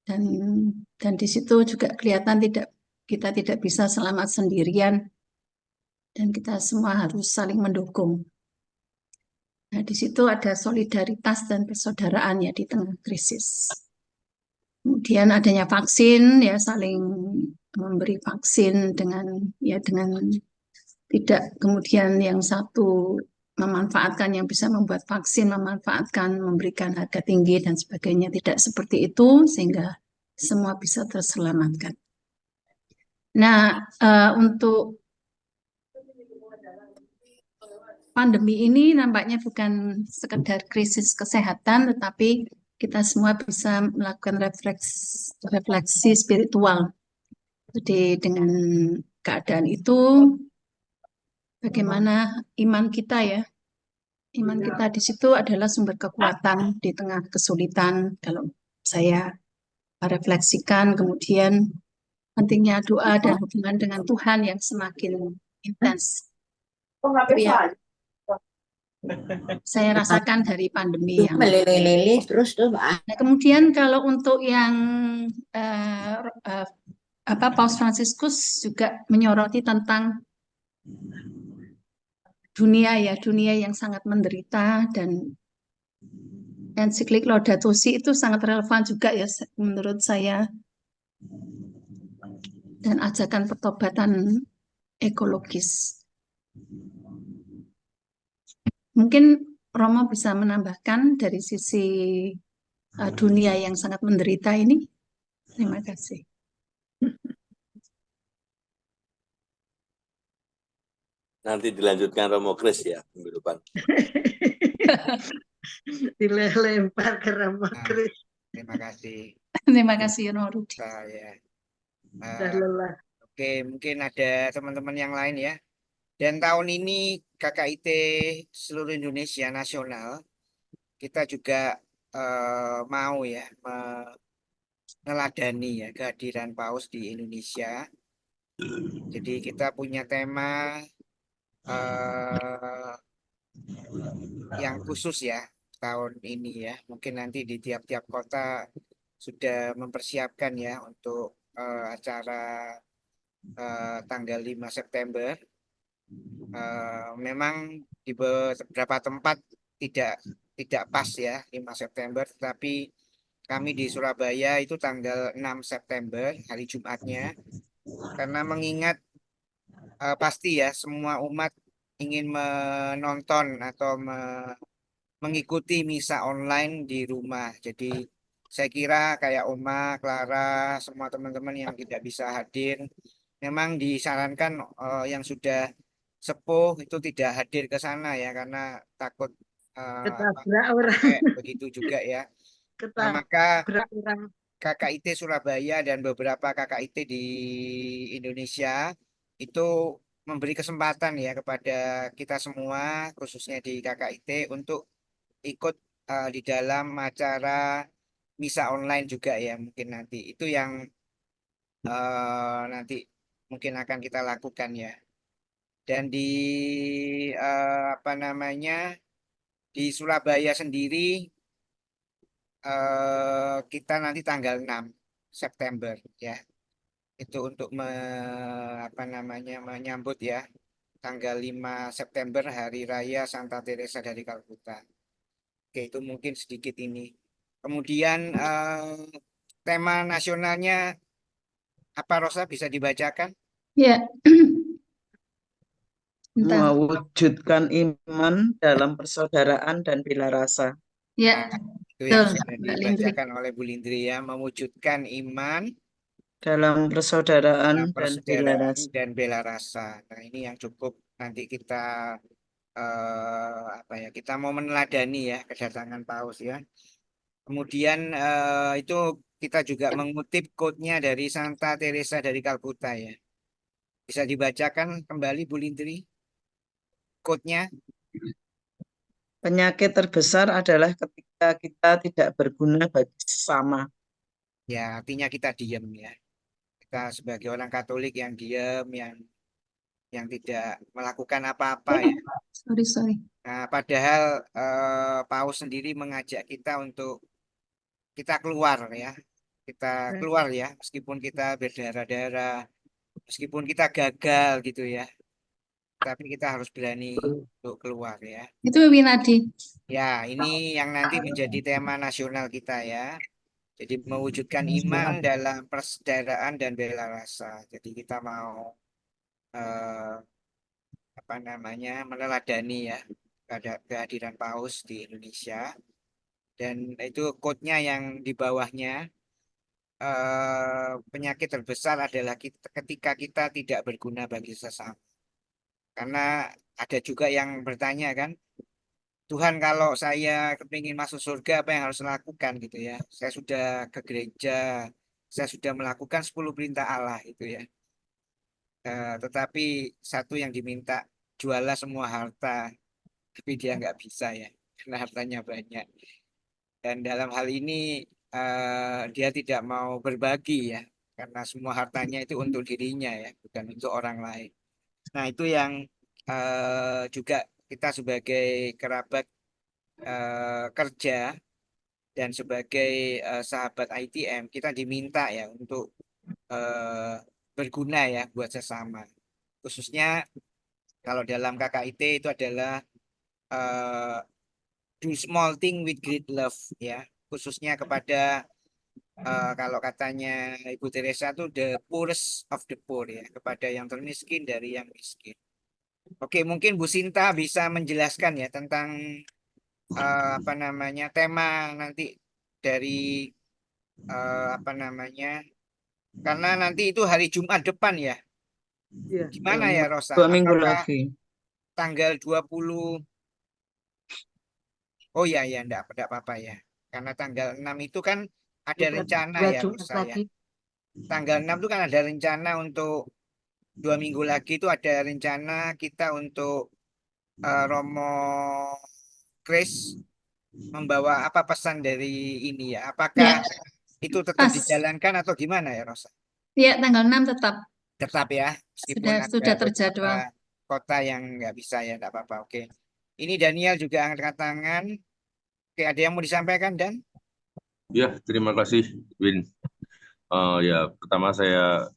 S3: dan di situ juga kelihatan kita tidak bisa selamat sendirian dan kita semua harus saling mendukung. Nah, di situ ada solidaritas dan persaudaraan ya di tengah krisis. Kemudian adanya vaksin ya saling memberi vaksin dengan tidak kemudian yang satu memanfaatkan yang bisa membuat vaksin, memanfaatkan memberikan harga tinggi dan sebagainya, tidak seperti itu sehingga semua bisa terselamatkan. Nah, untuk pandemi ini nampaknya bukan sekedar krisis kesehatan, tetapi kita semua bisa melakukan refleksi spiritual. Jadi dengan keadaan itu, bagaimana iman kita ya, iman kita di situ adalah sumber kekuatan di tengah kesulitan. Kalau saya refleksikan, kemudian pentingnya doa dan hubungan dengan Tuhan yang semakin intens. Itu ya, saya rasakan dari pandemi yang nah, kemudian kalau untuk yang Paus Fransiskus juga menyoroti tentang dunia yang sangat menderita dan ensiklik Laudato Si itu sangat relevan juga ya menurut saya, dan ajakan pertobatan ekologis. Mungkin Romo bisa menambahkan dari sisi dunia yang sangat menderita ini. Terima kasih.
S2: Nanti dilanjutkan Romo Kris ya minggu depan.
S8: Dilempar ke Rama
S7: Nah,
S8: Kris.
S7: terima kasih.
S3: Terima kasih Romo Rudi.
S7: Saya.
S8: Sudah lelah.
S7: Oke, mungkin ada teman-teman yang lain ya. Dan tahun ini KKIT seluruh Indonesia nasional kita juga mau ya meneladani ya kehadiran Paus di Indonesia. Jadi kita punya tema yang khusus ya tahun ini ya. Mungkin nanti di tiap-tiap kota sudah mempersiapkan ya untuk acara tanggal 5 September. Memang di beberapa tempat tidak pas ya 5 September, tetapi kami di Surabaya itu tanggal 6 September hari Jumatnya, karena mengingat pasti ya semua umat ingin menonton atau mengikuti misa online di rumah. Jadi saya kira kayak Oma, Clara, semua teman-teman yang tidak bisa hadir, memang disarankan yang sudah sepuh itu tidak hadir ke sana ya, karena takut
S8: Ketabrak orang.
S7: begitu juga ya. Nah, maka
S8: Ketabrak orang.
S7: KKIT Surabaya dan beberapa KKIT di Indonesia itu memberi kesempatan ya kepada kita semua, khususnya di KKIT, untuk ikut di dalam acara misa online juga ya, mungkin nanti itu yang nanti mungkin akan kita lakukan ya. Dan di apa namanya, di Surabaya sendiri kita nanti tanggal 6 September ya, itu untuk apa namanya, menyambut ya tanggal 5 September Hari Raya Santa Teresa dari Kalkuta. Oke, itu mungkin sedikit ini. Kemudian tema nasionalnya apa, Rosa, bisa dibacakan?
S3: Ya. Bentar.
S10: Mewujudkan iman dalam persaudaraan dan bela rasa.
S3: Ya.
S7: Itu yang
S3: Betul,
S7: sudah
S3: Mbak Lindri.
S7: dibacakan oleh Bu Lindri ya, mewujudkan iman
S10: Dalam persaudaraan
S7: dalam
S10: dan bela
S7: persaudaraan
S10: rasa.
S7: dan bela rasa. Nah, ini yang cukup nanti kita apa ya, kita mau meneladani ya kedatangan Paus ya. Kemudian itu kita juga mengutip quote-nya dari Santa Teresa dari Kalkuta ya. Bisa dibacakan kembali Bu Lindri quote-nya?
S10: Penyakit terbesar adalah ketika kita tidak berguna bagi sesama.
S7: Ya, artinya kita diam ya. Kita sebagai orang Katolik yang diam, yang tidak melakukan apa-apa ya.
S3: Sorry.
S7: Nah, padahal Paus sendiri mengajak kita untuk kita keluar ya. Kita keluar ya, meskipun kita berdarah-darah, meskipun kita gagal gitu ya. Tapi kita harus berani untuk keluar ya.
S3: Itu Winadi.
S7: Ya, ini yang nanti menjadi tema nasional kita ya. Jadi mewujudkan iman dalam persaudaraan dan bela rasa. Jadi kita mau apa namanya, meneladani ya kehadiran Paus di Indonesia. Dan itu quote-nya yang di bawahnya, penyakit terbesar adalah ketika kita tidak berguna bagi sesama. Karena ada juga yang bertanya kan, Tuhan, kalau saya kepingin masuk surga apa yang harus lakukan gitu ya. Saya sudah ke gereja, saya sudah melakukan 10 perintah Allah itu ya. Tetapi satu yang diminta, jualah semua harta, tapi dia nggak bisa ya, karena hartanya banyak. Dan dalam hal ini dia tidak mau berbagi ya, karena semua hartanya itu untuk dirinya ya, bukan untuk orang lain. Nah, itu yang juga kita sebagai kerabat kerja dan sebagai sahabat ITM, kita diminta ya untuk berguna ya buat sesama. Khususnya kalau dalam KKIT itu adalah do small thing with great love ya, khususnya kepada kalau katanya Ibu Teresa tuh the poorest of the poor ya, kepada yang termiskin dari yang miskin. Oke, mungkin Bu Sinta bisa menjelaskan ya tentang apa namanya tema nanti dari apa namanya, karena nanti itu hari Jumat depan ya.
S8: Iya.
S7: Gimana ya Rosa?
S10: 2 minggu
S7: Apakah
S10: lagi.
S7: tanggal 20? Oh ya ya, enggak apa-apa ya. Karena tanggal 6 itu kan ada rencana
S8: Dua
S7: ya
S8: Jumat
S7: Rosa ya.
S8: lagi.
S7: Tanggal 6 itu kan ada rencana untuk 2 minggu lagi itu ada rencana kita untuk Romo Kris membawa apa pesan dari ini ya. Apakah
S3: Ya,
S7: itu tetap
S3: pas.
S7: dijalankan atau gimana ya Rosa?
S3: Ya, tanggal 6 tetap
S7: Tetap ya, meskipun
S3: sudah
S7: ada
S3: terjadwal.
S7: beberapa kota yang nggak bisa ya, enggak apa-apa. Oke. Ini Daniel juga angkat tangan. Oke, ada yang mau disampaikan Dan?
S9: Ya, terima kasih, Win. Ya, pertama saya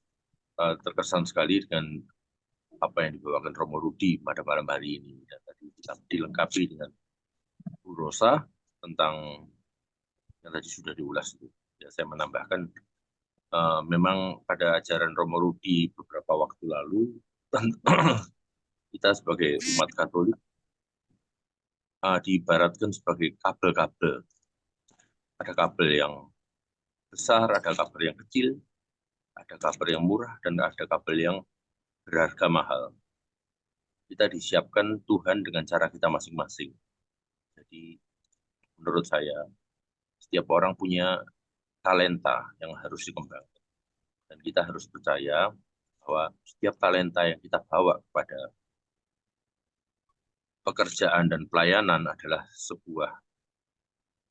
S9: terkesan sekali dengan apa yang dibawakan Romo Rudi pada malam hari ini. Dan tadi kita dilengkapi dengan Bu Rosa tentang yang tadi sudah diulas itu. Ya, saya menambahkan memang pada ajaran Romo Rudi beberapa waktu lalu kita sebagai umat Katolik diibaratkan sebagai kabel-kabel. Ada kabel yang besar, ada kabel yang kecil, ada kabel yang murah, dan ada kabel yang berharga mahal. Kita disiapkan Tuhan dengan cara kita masing-masing. Jadi menurut saya setiap orang punya talenta yang harus dikembangkan. Dan kita harus percaya bahwa setiap talenta yang kita bawa kepada pekerjaan dan pelayanan adalah sebuah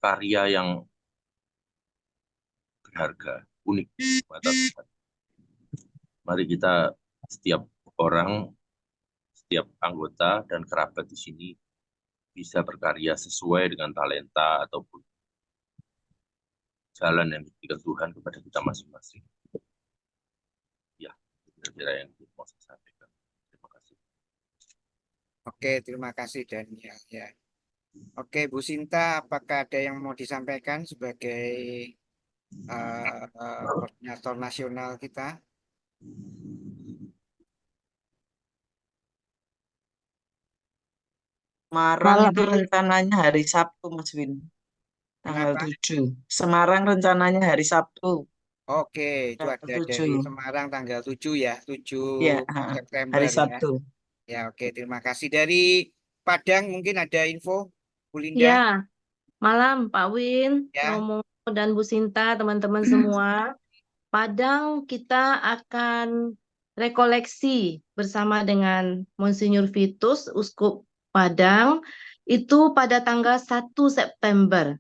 S9: karya yang berharga, unik di mata Tuhan. Mari kita setiap orang, setiap anggota dan kerabat di sini bisa berkarya sesuai dengan talenta ataupun jalan yang diberikan Tuhan kepada kita masing-masing. Ya, kira-kira yang mau saya sampaikan. Terima kasih.
S7: Oke, terima kasih Daniel ya. Oke, Bu Sinta, apakah ada yang mau disampaikan sebagai koordinator nasional kita?
S10: Semarang itu rencananya hari Sabtu, Mas Win. Tanggal
S7: Kenapa?
S10: 7. Semarang rencananya hari Sabtu.
S7: Oke, itu
S10: Tanggal
S7: ada dari
S10: 7.
S7: Semarang tanggal 7 ya, 7
S10: Ya,
S7: September
S10: hari
S7: ya.
S10: Sabtu.
S7: Ya, oke, terima kasih. Dari Padang mungkin ada info, Bu Linda?
S14: Ya, malam Pak Win,
S7: Ya.
S14: Romo dan Bu Sinta, teman-teman semua. Padang kita akan rekoleksi bersama dengan Monsinyur Vitus, Uskup Padang, itu pada tanggal 1 September.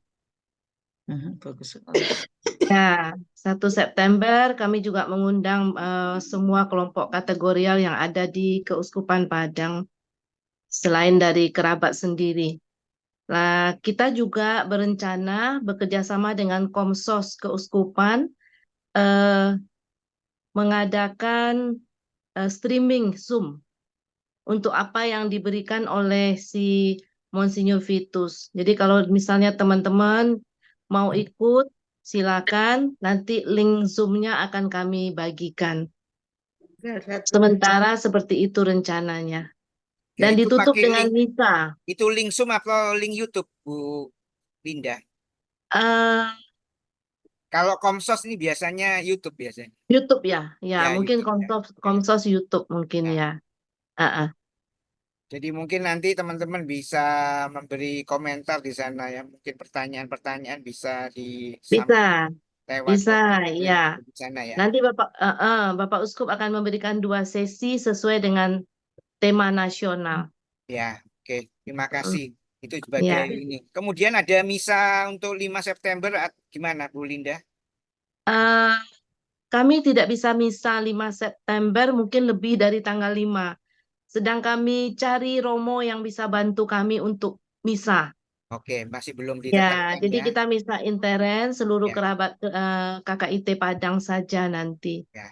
S10: Bagus sekali.
S14: Ya, 1 September kami juga mengundang semua kelompok kategorial yang ada di Keuskupan Padang, selain dari kerabat sendiri. Nah, kita juga berencana bekerjasama dengan Komsos Keuskupan mengadakan streaming Zoom untuk apa yang diberikan oleh si Monsinyur Vitus. Jadi kalau misalnya teman-teman mau ikut, silakan. Nanti link Zoom-nya akan kami bagikan. Sementara seperti itu rencananya. Dan
S7: itu
S14: ditutup
S7: pakai
S14: dengan
S7: link,
S14: misa.
S7: itu link Zoom atau link YouTube, Bu Linda? Kalau Komsos ini biasanya YouTube biasanya.
S14: YouTube ya, ya,
S7: Ya,
S14: mungkin
S7: YouTube, ya.
S14: Komsos YouTube mungkin ya.
S7: Jadi mungkin nanti teman-teman bisa memberi komentar di sana ya. Mungkin pertanyaan-pertanyaan bisa disampaikan lewat
S14: Bisa, ya.
S7: di sana ya.
S14: Nanti Bapak Uskup akan memberikan 2 sesi sesuai dengan tema nasional.
S7: Ya, oke. Terima kasih. Itu
S14: Ya.
S7: sebagai ini. Kemudian ada misa untuk 5 September gimana Bu Linda?
S14: Kami tidak bisa misa 5 September, mungkin lebih dari tanggal 5. Sedang kami cari Romo yang bisa bantu kami untuk misa.
S7: Oke, masih belum
S14: Ya,
S7: ditetapkan
S14: jadi
S7: ya.
S14: kita misa intern seluruh
S7: Ya.
S14: kerabat KKIT Padang saja nanti.
S7: Ya.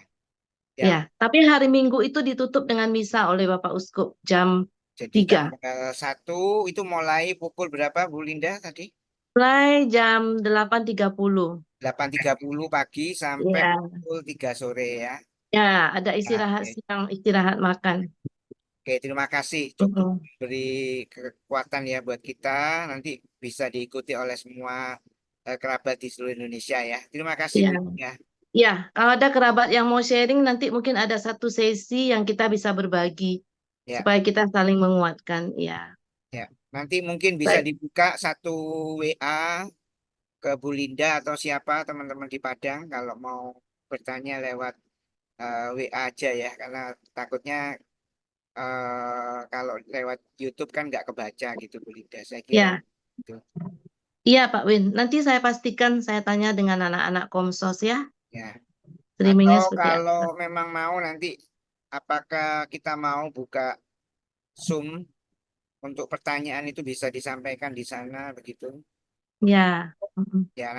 S14: Ya, tapi hari Minggu itu ditutup dengan misa oleh Bapak Uskup jam
S7: Jadi
S14: 3.
S7: tanggal 1 itu mulai pukul berapa Bu Linda tadi?
S14: Mulai jam 8.30.
S7: 8.30 pagi sampai
S14: Ya,
S7: pukul 3 sore ya.
S14: ya, ada
S7: Nah,
S14: istirahat
S7: oke.
S14: siang, istirahat makan.
S7: Oke, terima kasih. Cukup
S14: Mm-mm.
S7: beri kekuatan ya buat kita. Nanti bisa diikuti oleh semua kerabat di seluruh Indonesia ya. Terima kasih
S14: Ya,
S7: Bu ya.
S14: ya, kalau ada kerabat yang mau sharing, nanti mungkin ada satu sesi yang kita bisa berbagi
S7: Ya,
S14: supaya kita saling menguatkan. Ya,
S7: ya. Nanti mungkin bisa
S14: baik.
S7: dibuka satu WA ke Bu Linda atau siapa teman-teman di Padang kalau mau bertanya lewat WA aja ya. Karena takutnya kalau lewat YouTube kan nggak kebaca gitu Bu Linda. Saya kira
S14: Ya,
S7: itu.
S14: iya Pak Win. Nanti saya pastikan saya tanya dengan anak-anak Komsos ya.
S7: Ya.
S14: Streamingnya
S7: Atau
S14: seperti
S7: kalau
S14: apa?
S7: memang mau nanti apakah kita mau buka Zoom untuk pertanyaan itu bisa disampaikan di sana begitu.
S14: Ya, mm-mm.
S7: Ya,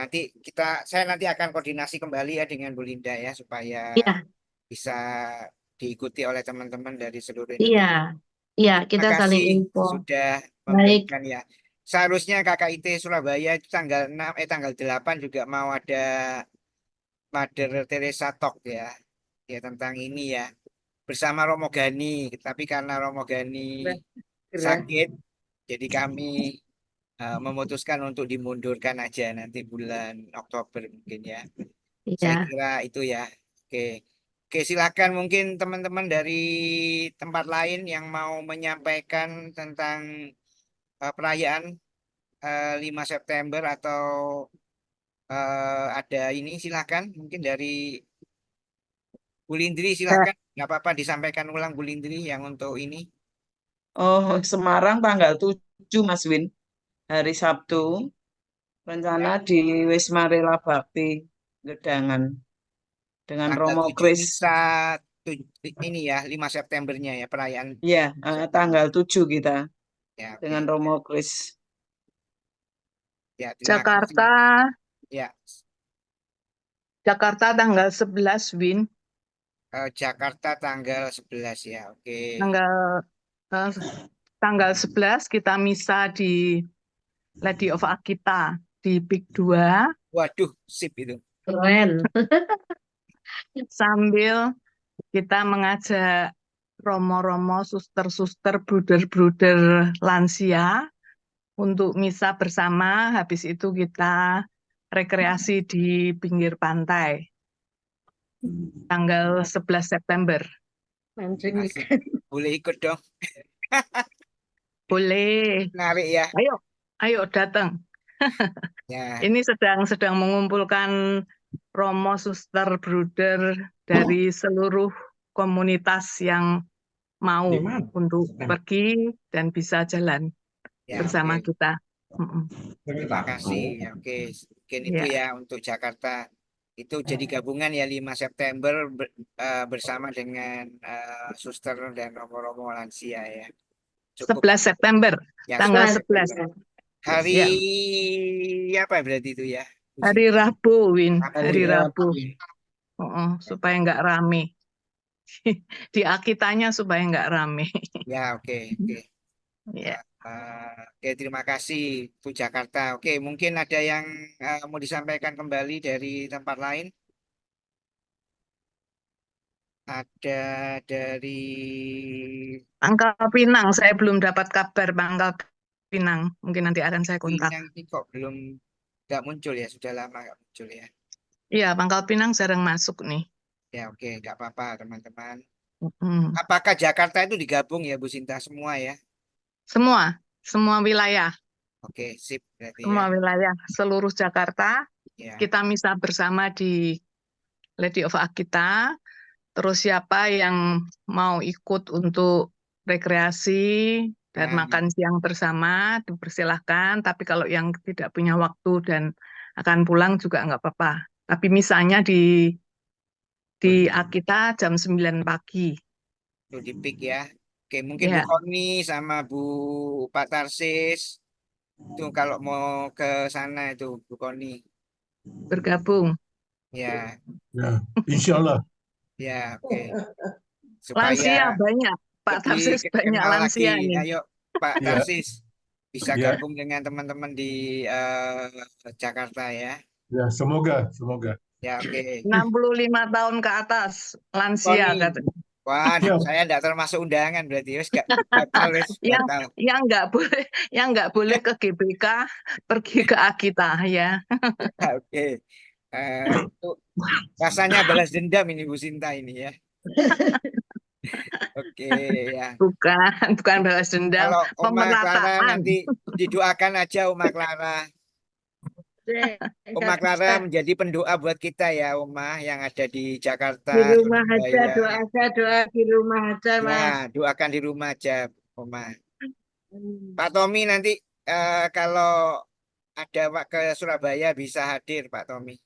S7: saya nanti akan koordinasi kembali ya dengan Bu Linda ya supaya
S14: Iya,
S7: bisa diikuti oleh teman-teman dari seluruh
S14: iya,
S7: Indonesia.
S14: iya.
S7: Terima
S14: Kita saling
S7: kasih
S14: info.
S7: sudah
S14: Baik.
S7: memberikan ya. Seharusnya KKIT Surabaya itu tanggal 8 juga mau ada Mother Teresa Talk ya. Ya tentang ini ya. Bersama Romo Gani, tapi karena Romo Gani
S10: Keren.
S7: sakit, jadi kami memutuskan untuk dimundurkan aja nanti bulan Oktober mungkin ya. Saya
S14: Iya.
S7: kira itu ya. Oke. Oke, silakan mungkin teman-teman dari tempat lain yang mau menyampaikan tentang perayaan 5 September atau ada ini silakan mungkin dari Bu Lindri silakan. Nggak apa-apa disampaikan ulang Bu Lindri yang untuk ini.
S10: Oh, Semarang tanggal 7 Mas Win, hari Sabtu. Rencana di Wisma Rela Bakti Gedangan dengan
S7: Tanggal
S10: Romo
S7: 7
S10: Kris.
S7: misa ini ya 5 Septembernya ya perayaan.
S10: Ya, tanggal 7 kita
S7: Ya, oke.
S10: dengan Romo Kris.
S7: Ya, terima kasih. Ya,
S15: Jakarta tanggal 11, Win.
S7: Jakarta tanggal 11 ya. Oke.
S15: Eh, tanggal 11 kita misa di Lady of Akita di Pik 2
S7: Waduh, sip itu.
S14: Keren.
S15: sambil kita mengajak romo-romo, suster-suster, bruder-bruder lansia untuk misa bersama. Habis itu kita rekreasi di pinggir pantai tanggal 11 September.
S7: Asik. Boleh ikut dong.
S15: Boleh.
S7: Menarik ya.
S15: Ayo datang.
S7: Ya.
S15: Ini sedang mengumpulkan romo, suster, bruder dari seluruh komunitas yang mau untuk pergi dan bisa jalan
S7: Ya,
S15: bersama
S7: oke.
S15: kita.
S7: Terima kasih. Ya, oke. Mungkin itu ya untuk Jakarta. Itu jadi gabungan ya 5 September bersama dengan suster dan romo-romo lansia ya.
S15: 11 September,
S7: Ya,
S15: tanggal
S7: 11
S15: 11.
S7: September. Hari apa berarti itu ya?
S15: Hari Rabu, Win.
S7: Rabu
S15: Hari
S7: ya.
S15: Rabu. Supaya nggak rame. Di Akitanya supaya nggak rame.
S7: Ya, oke.
S15: Ya.
S7: Oke, terima kasih Bu Jakarta. Oke, mungkin ada yang mau disampaikan kembali dari tempat lain? Ada dari
S15: Pangkal Pinang, saya belum dapat kabar Pangkal Pinang. Mungkin nanti akan saya kontak.
S7: Pinang ini kok belum nggak muncul ya, sudah lama nggak muncul ya.
S15: Iya, Pangkal Pinang jarang masuk nih.
S7: Ya, oke, nggak apa-apa teman-teman.
S15: Hmm.
S7: Apakah Jakarta itu digabung ya Bu Sinta semua ya?
S15: Semua wilayah.
S7: Oke, sip berarti
S15: Semua
S7: ya.
S15: wilayah seluruh Jakarta.
S7: Ya.
S15: Kita misa bersama di Lady of Akita. Terus siapa yang mau ikut untuk rekreasi dan makan siang bersama dipersilahkan. Tapi kalau yang tidak punya waktu dan akan pulang juga nggak apa-apa. Tapi misalnya di Akita jam 9 pagi.
S7: Itu di PIK ya. Oke, mungkin Bu
S15: Ya.
S7: Koni sama Bu Pak Tarsis itu kalau mau ke sana itu Bu Koni.
S15: Bergabung.
S7: Ya.
S4: Ya, insya Allah.
S7: Ya, oke.
S15: Lansia banyak. Pak
S7: lebih
S15: Tarsis banyak
S7: kenal
S15: lansia
S7: lagi.
S15: ini.
S7: Ayo Pak
S4: Iya.
S7: Tarsis bisa
S4: Iya.
S7: gabung dengan teman-teman di Jakarta ya.
S4: Ya, semoga.
S7: Ya oke.
S15: 65 tahun ke atas lansia
S7: Tony.
S15: katanya.
S7: Waduh, saya enggak termasuk undangan berarti wis gak batal wis batal.
S15: yang nggak boleh ke GBK pergi ke Akita ya.
S7: Oke. Itu rasanya balas dendam ini Bu Sinta ini ya. Oke ya.
S15: Bukan balas dendam,
S7: Kalau Oma Clara
S15: pemerataan.
S7: nanti didoakan aja Oma Clara. Oma Clara menjadi pendoa buat kita ya Oma yang ada di Jakarta.
S8: Di rumah aja,
S7: Surabaya.
S8: doa di rumah aja, Mas.
S7: Ya, doakan di rumah aja Oma. Pak Tommy nanti kalau ada ke Surabaya bisa hadir Pak Tommy.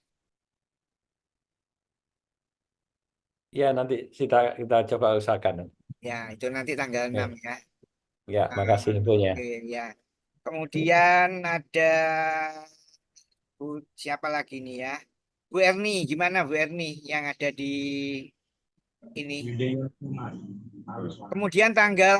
S16: Ya, nanti kita coba usahakan.
S7: Ya, itu nanti tanggal 6 ya.
S16: Ya, makasih infonya.
S7: Oke, ya. Kemudian ada siapa lagi nih ya? Bu Erni, gimana Bu Erni yang ada di ini? Kemudian tanggal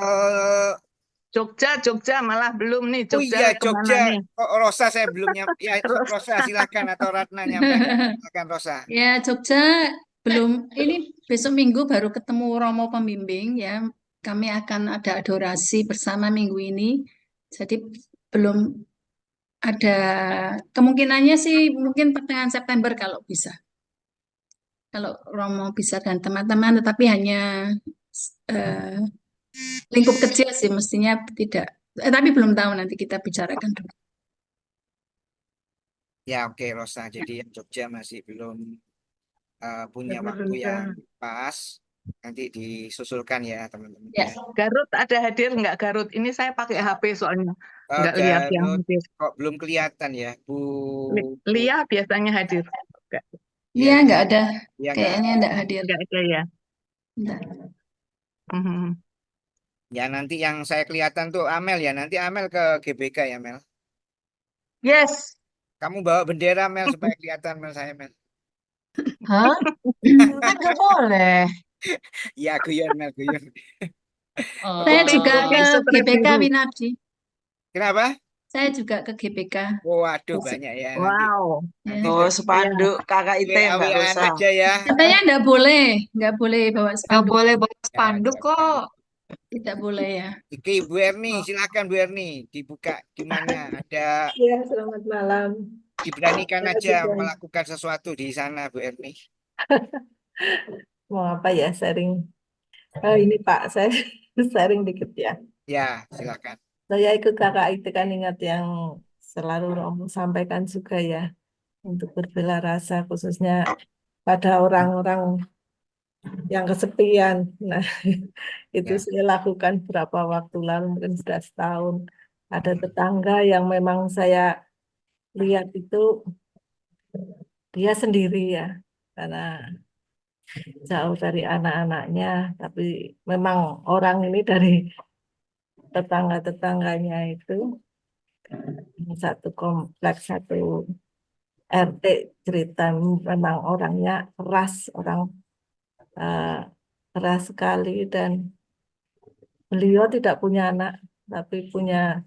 S15: Jogja malah belum nih.
S7: Oh
S15: Jogja
S7: iya,
S15: kemana
S7: Jogja.
S15: nih?
S7: Kok Rosa saya belum nyampe. Ya, Rosa silakan atau Ratna nyampe. Silakan Rosa.
S3: Ya, Jogja belum. Ini besok Minggu baru ketemu Romo pembimbing ya. Kami akan ada adorasi bersama minggu ini. Jadi belum ada kemungkinannya sih mungkin pertengahan September kalau bisa. Kalau Romo bisa dan teman-teman, tetapi hanya lingkup kecil sih mestinya tidak. Tapi belum tahu nanti kita bicarakan dulu.
S7: Ya oke Rosa. Jadi yang Jogja masih belum punya waktu yang pas. Nanti disusulkan ya teman-teman.
S3: Ya.
S15: Garut ada hadir nggak Garut? Ini saya pakai HP soalnya nggak lihat yang hadir.
S7: Kok belum kelihatan ya Bu?
S15: Lia biasanya hadir.
S3: Iya nggak ada.
S7: Iya,
S3: Kayaknya nggak hadir.
S15: Nggak ada ya.
S3: Nggak.
S7: Ya nanti yang saya kelihatan tuh Amel ya. Nanti Amel ke GBK ya Mel.
S15: Yes.
S7: Kamu bawa bendera Mel supaya kelihatan Mel saya Mel.
S11: Hah? Kan nggak boleh.
S7: Ya guyon Mel guyon.
S3: Saya juga ke GBK Winardi.
S7: Kenapa?
S3: Saya juga ke GBK.
S7: Waduh banyak ya.
S10: Wow.
S7: Nanti
S10: Oh, spanduk kakak itu Mbak
S7: WA-WA-an
S10: Rosa.
S7: aja ya.
S3: Katanya nggak boleh bawa spanduk.
S11: Nggak boleh bawa spanduk kok.
S3: Tidak boleh ya.
S7: Oke, Bu Erni, silakan Bu Erni, dibuka gimana? Ada
S8: Ya, selamat malam.
S7: diberanikan
S8: Selamat
S7: aja
S8: siang.
S7: melakukan sesuatu di sana, Bu Erni.
S8: Mau apa ya, sharing? Ini Pak, saya sharing dikit ya.
S7: Ya, silakan.
S8: Saya ikut kakak itu kan ingat yang selalu Romo sampaikan juga ya. Untuk berbela rasa khususnya pada orang-orang yang kesepian. Nah, itu saya lakukan beberapa waktu lalu, mungkin sudah setahun. Ada tetangga yang memang saya lihat itu dia sendiri ya, karena jauh dari anak-anaknya. Tapi memang orang ini dari tetangga-tetangganya itu satu kompleks, satu RT cerita memang orangnya keras, orang keras sekali, dan beliau tidak punya anak tapi punya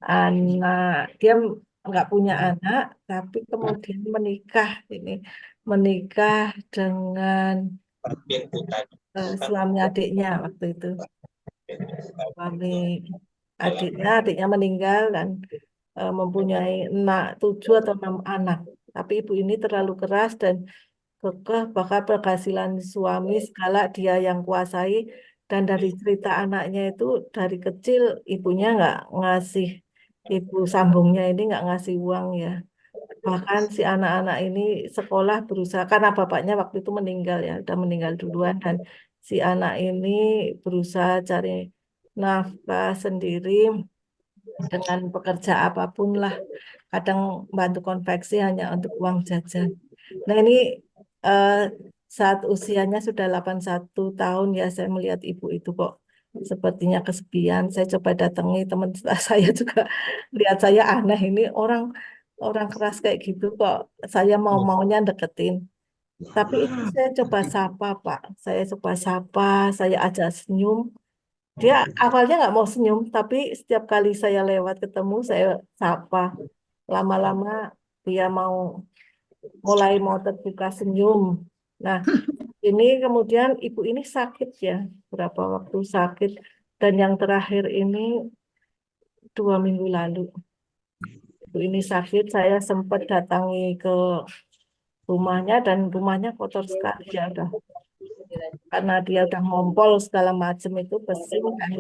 S8: anak. Dia nggak punya anak tapi kemudian menikah dengan suami adiknya waktu itu. Suami adiknya meninggal dan mempunyai 7 atau 6 anak. Tapi ibu ini terlalu keras dan kekeh, bahkan penghasilan suami segala dia yang kuasai. Dan dari cerita anaknya itu dari kecil ibunya nggak ngasih, ibu sambungnya ini nggak ngasih uang ya. Bahkan si anak-anak ini sekolah berusaha, karena bapaknya waktu itu meninggal ya, udah meninggal duluan, dan si anak ini berusaha cari nafkah sendiri dengan pekerja apapun lah. Kadang bantu konveksi hanya untuk uang jajan. Nah ini saat usianya sudah 81 tahun ya, saya melihat ibu itu kok sepertinya kesepian. Saya coba datangi teman saya juga, lihat saya aneh, ini orang keras kayak gitu kok saya maunya deketin. Tapi itu saya coba sapa Pak, saya coba sapa, saya ajak senyum,
S17: Dia awalnya nggak mau senyum, tapi setiap kali saya lewat ketemu, saya sapa. Lama-lama dia mulai mau terbuka senyum. Nah, ini kemudian ibu ini sakit ya, berapa waktu sakit. Dan yang terakhir ini 2 minggu lalu. Ibu ini sakit, saya sempat datangi ke rumahnya dan rumahnya kotor sekali ya udah. Karena dia udah ngompol segala macam itu bersin dan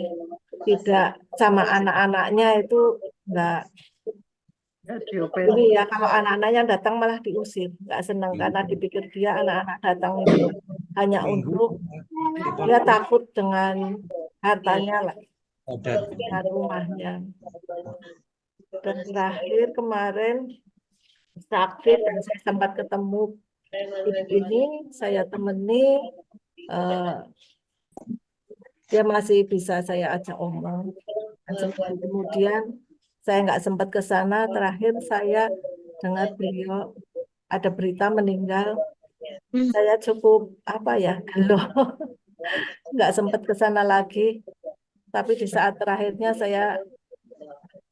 S17: tidak sama anak-anaknya itu enggak ini ya kalau anak-anaknya datang malah diusir, nggak senang karena dipikir dia anak-anak datang itu hanya untuk dia takut dengan hartanya lah, dengan rumahnya. Dan terakhir kemarin sakit dan saya sempat ketemu ibu ini, saya temani, dia masih bisa saya ajak omong. Dan kemudian saya nggak sempat ke sana. Terakhir saya dengar beliau ada berita meninggal. Saya cukup apa ya gelo, nggak sempat ke sana lagi. Tapi di saat terakhirnya saya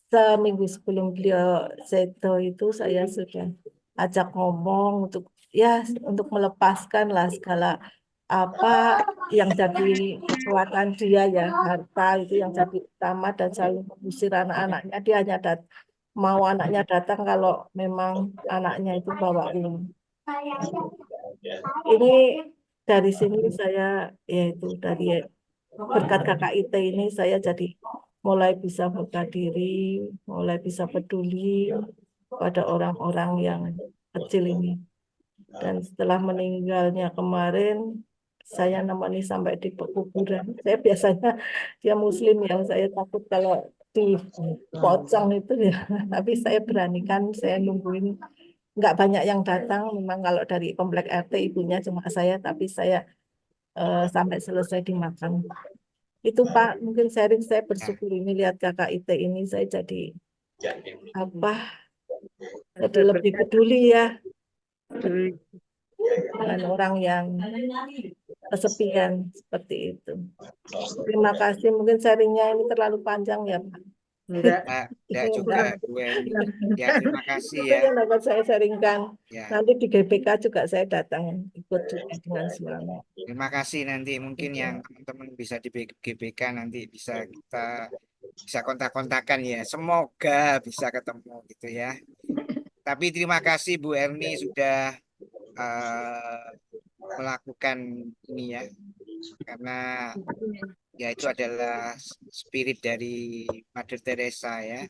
S17: seminggu sebelum beliau seto itu saya sudah ajak ngomong untuk melepaskan lah segala apa yang jadi kekuatan dia ya, harta itu yang jadi utama dan selalu mengusir anak-anaknya. Dia hanya mau anaknya datang kalau memang anaknya itu bawa uang. Ini dari sini saya yaitu dari berkat KKIT ini saya jadi mulai bisa buka diri, mulai bisa peduli pada orang-orang yang kecil ini. Dan setelah meninggalnya kemarin, saya nemani sampai di kuburan. Saya biasanya dia Muslim yang saya takut kalau di pocong itu ya. Tapi saya beranikan, saya nungguin. Nggak banyak yang datang, memang kalau dari komplek RT ibunya cuma saya, tapi saya sampai selesai dimakan. Itu Pak, mungkin sharing saya bersyukur ini lihat KKIT ini saya jadi apa? Jadi lebih peduli ya dengan orang yang kesepian seperti itu. Terima kasih. Mungkin sharingnya ini terlalu panjang ya Pak.
S7: Enggak juga Bu Eni. Ya, terima kasih ya.
S17: Yang dapat saya sharingkan.
S7: Ya.
S17: Nanti di GBK juga saya datang ikut juga dengan semangat.
S7: Terima kasih, nanti mungkin yang teman-teman bisa di GBK nanti bisa kita bisa kontak-kontakan ya. Semoga bisa ketemu gitu ya. Tapi terima kasih Bu Erni sudah melakukan ini ya. Karena ya itu adalah spirit dari Mother Teresa ya.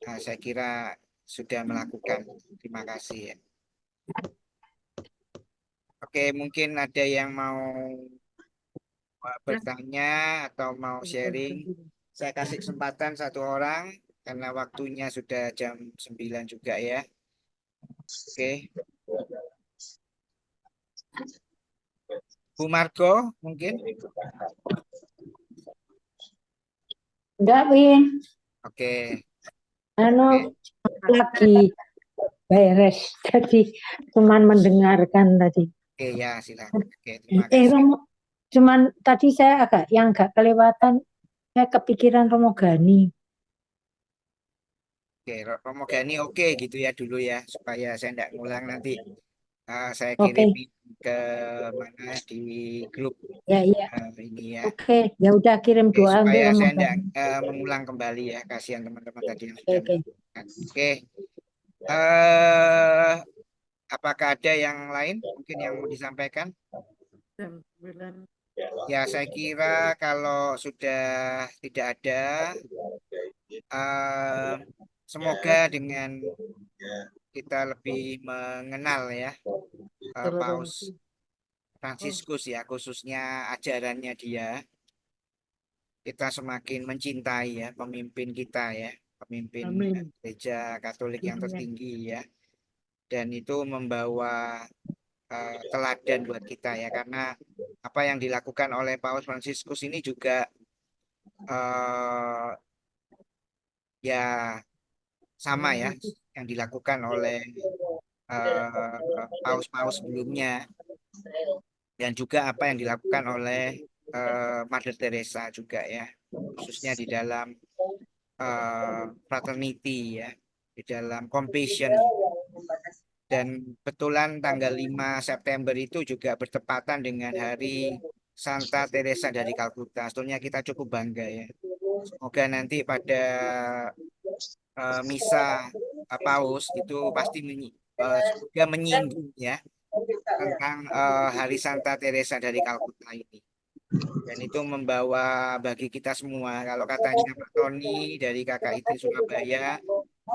S7: Nah, saya kira sudah melakukan. Terima kasih ya. Oke, mungkin ada yang mau bertanya atau mau sharing. Saya kasih kesempatan satu orang karena waktunya sudah jam 9 juga ya. Oke. Bu Margo mungkin?
S11: Enggak, Win.
S7: Oke.
S11: Lagi beres. Jadi cuman mendengarkan tadi.
S7: Oke ya, silakan. Oke, terima kasih.
S11: Cuman tadi saya agak kelewatan. Saya kepikiran Romo Gani.
S7: Oke, Romo Gani oke gitu ya dulu ya, supaya saya tidak ngulang nanti. Saya kirim ke mana di grup ini ya.
S11: Oke, ya udah kirim doa untuk
S7: supaya
S11: Romo
S7: saya tidak
S11: Gani.
S7: mengulang kembali ya, kasihan teman-teman tadi yang sudah
S11: Oke.
S7: Oke. Apakah ada yang lain mungkin yang mau disampaikan? Ya, saya kira kalau sudah tidak ada, semoga dengan kita lebih mengenal ya Paus Fransiskus ya, khususnya ajarannya dia, kita semakin mencintai ya pemimpin kita ya, pemimpin gereja Katolik yang tertinggi ya, dan itu membawa teladan buat kita ya, karena apa yang dilakukan oleh Paus Fransiskus ini juga ya sama ya yang dilakukan oleh paus-paus sebelumnya, dan juga apa yang dilakukan oleh Mother Teresa juga ya, khususnya di dalam fraternity ya, di dalam compassion. Dan betulan tanggal 5 September itu juga bertepatan dengan hari Santa Teresa dari Kalkuta. Sebetulnya kita cukup bangga ya. Semoga nanti pada misa Paus itu pasti juga menyinggung ya tentang hari Santa Teresa dari Kalkuta ini. Dan itu membawa bagi kita semua, kalau katanya Pak Tony dari KKIT Surabaya,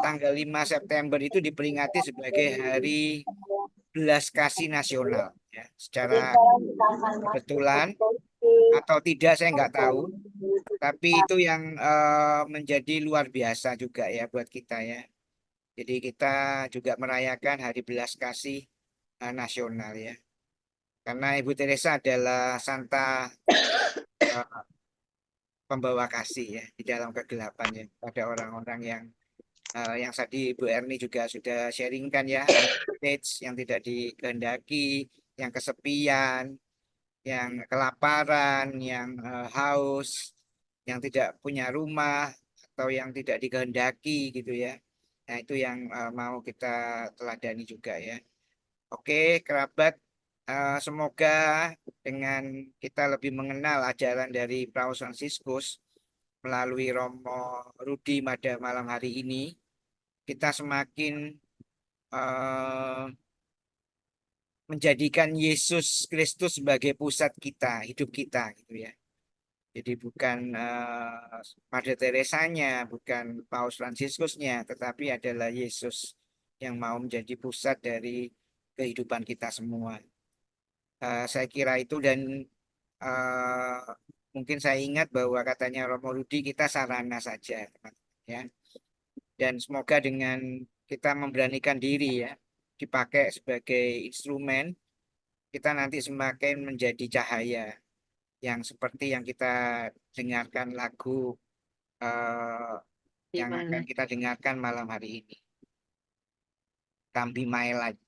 S7: tanggal 5 September itu diperingati sebagai hari belas kasih nasional. Ya. Secara kebetulan atau tidak saya nggak tahu, tapi itu yang menjadi luar biasa juga ya buat kita ya. Jadi kita juga merayakan hari belas kasih nasional ya. Karena Ibu Teresa adalah Santa pembawa kasih ya di dalam kegelapan ya pada orang-orang yang tadi Ibu Erni juga sudah sharingkan ya, stage yang tidak dikehendaki, yang kesepian, yang kelaparan, yang haus, yang tidak punya rumah atau yang tidak dikehendaki gitu ya. Nah itu yang mau kita teladani juga ya. Oke kerabat, semoga dengan kita lebih mengenal ajaran dari Paus Fransiskus melalui Romo Rudi pada malam hari ini, kita semakin menjadikan Yesus Kristus sebagai pusat kita, hidup kita gitu ya. Jadi bukan Mother Teresanya, bukan Paus Fransiskusnya, tetapi adalah Yesus yang mau menjadi pusat dari kehidupan kita semua. Saya kira itu dan mungkin saya ingat bahwa katanya Romo Rudi kita sarana saja, ya. Dan semoga dengan kita memberanikan diri ya, dipakai sebagai instrumen, kita nanti semakin menjadi cahaya yang seperti yang kita dengarkan lagu yang akan kita dengarkan malam hari ini. Come be my light.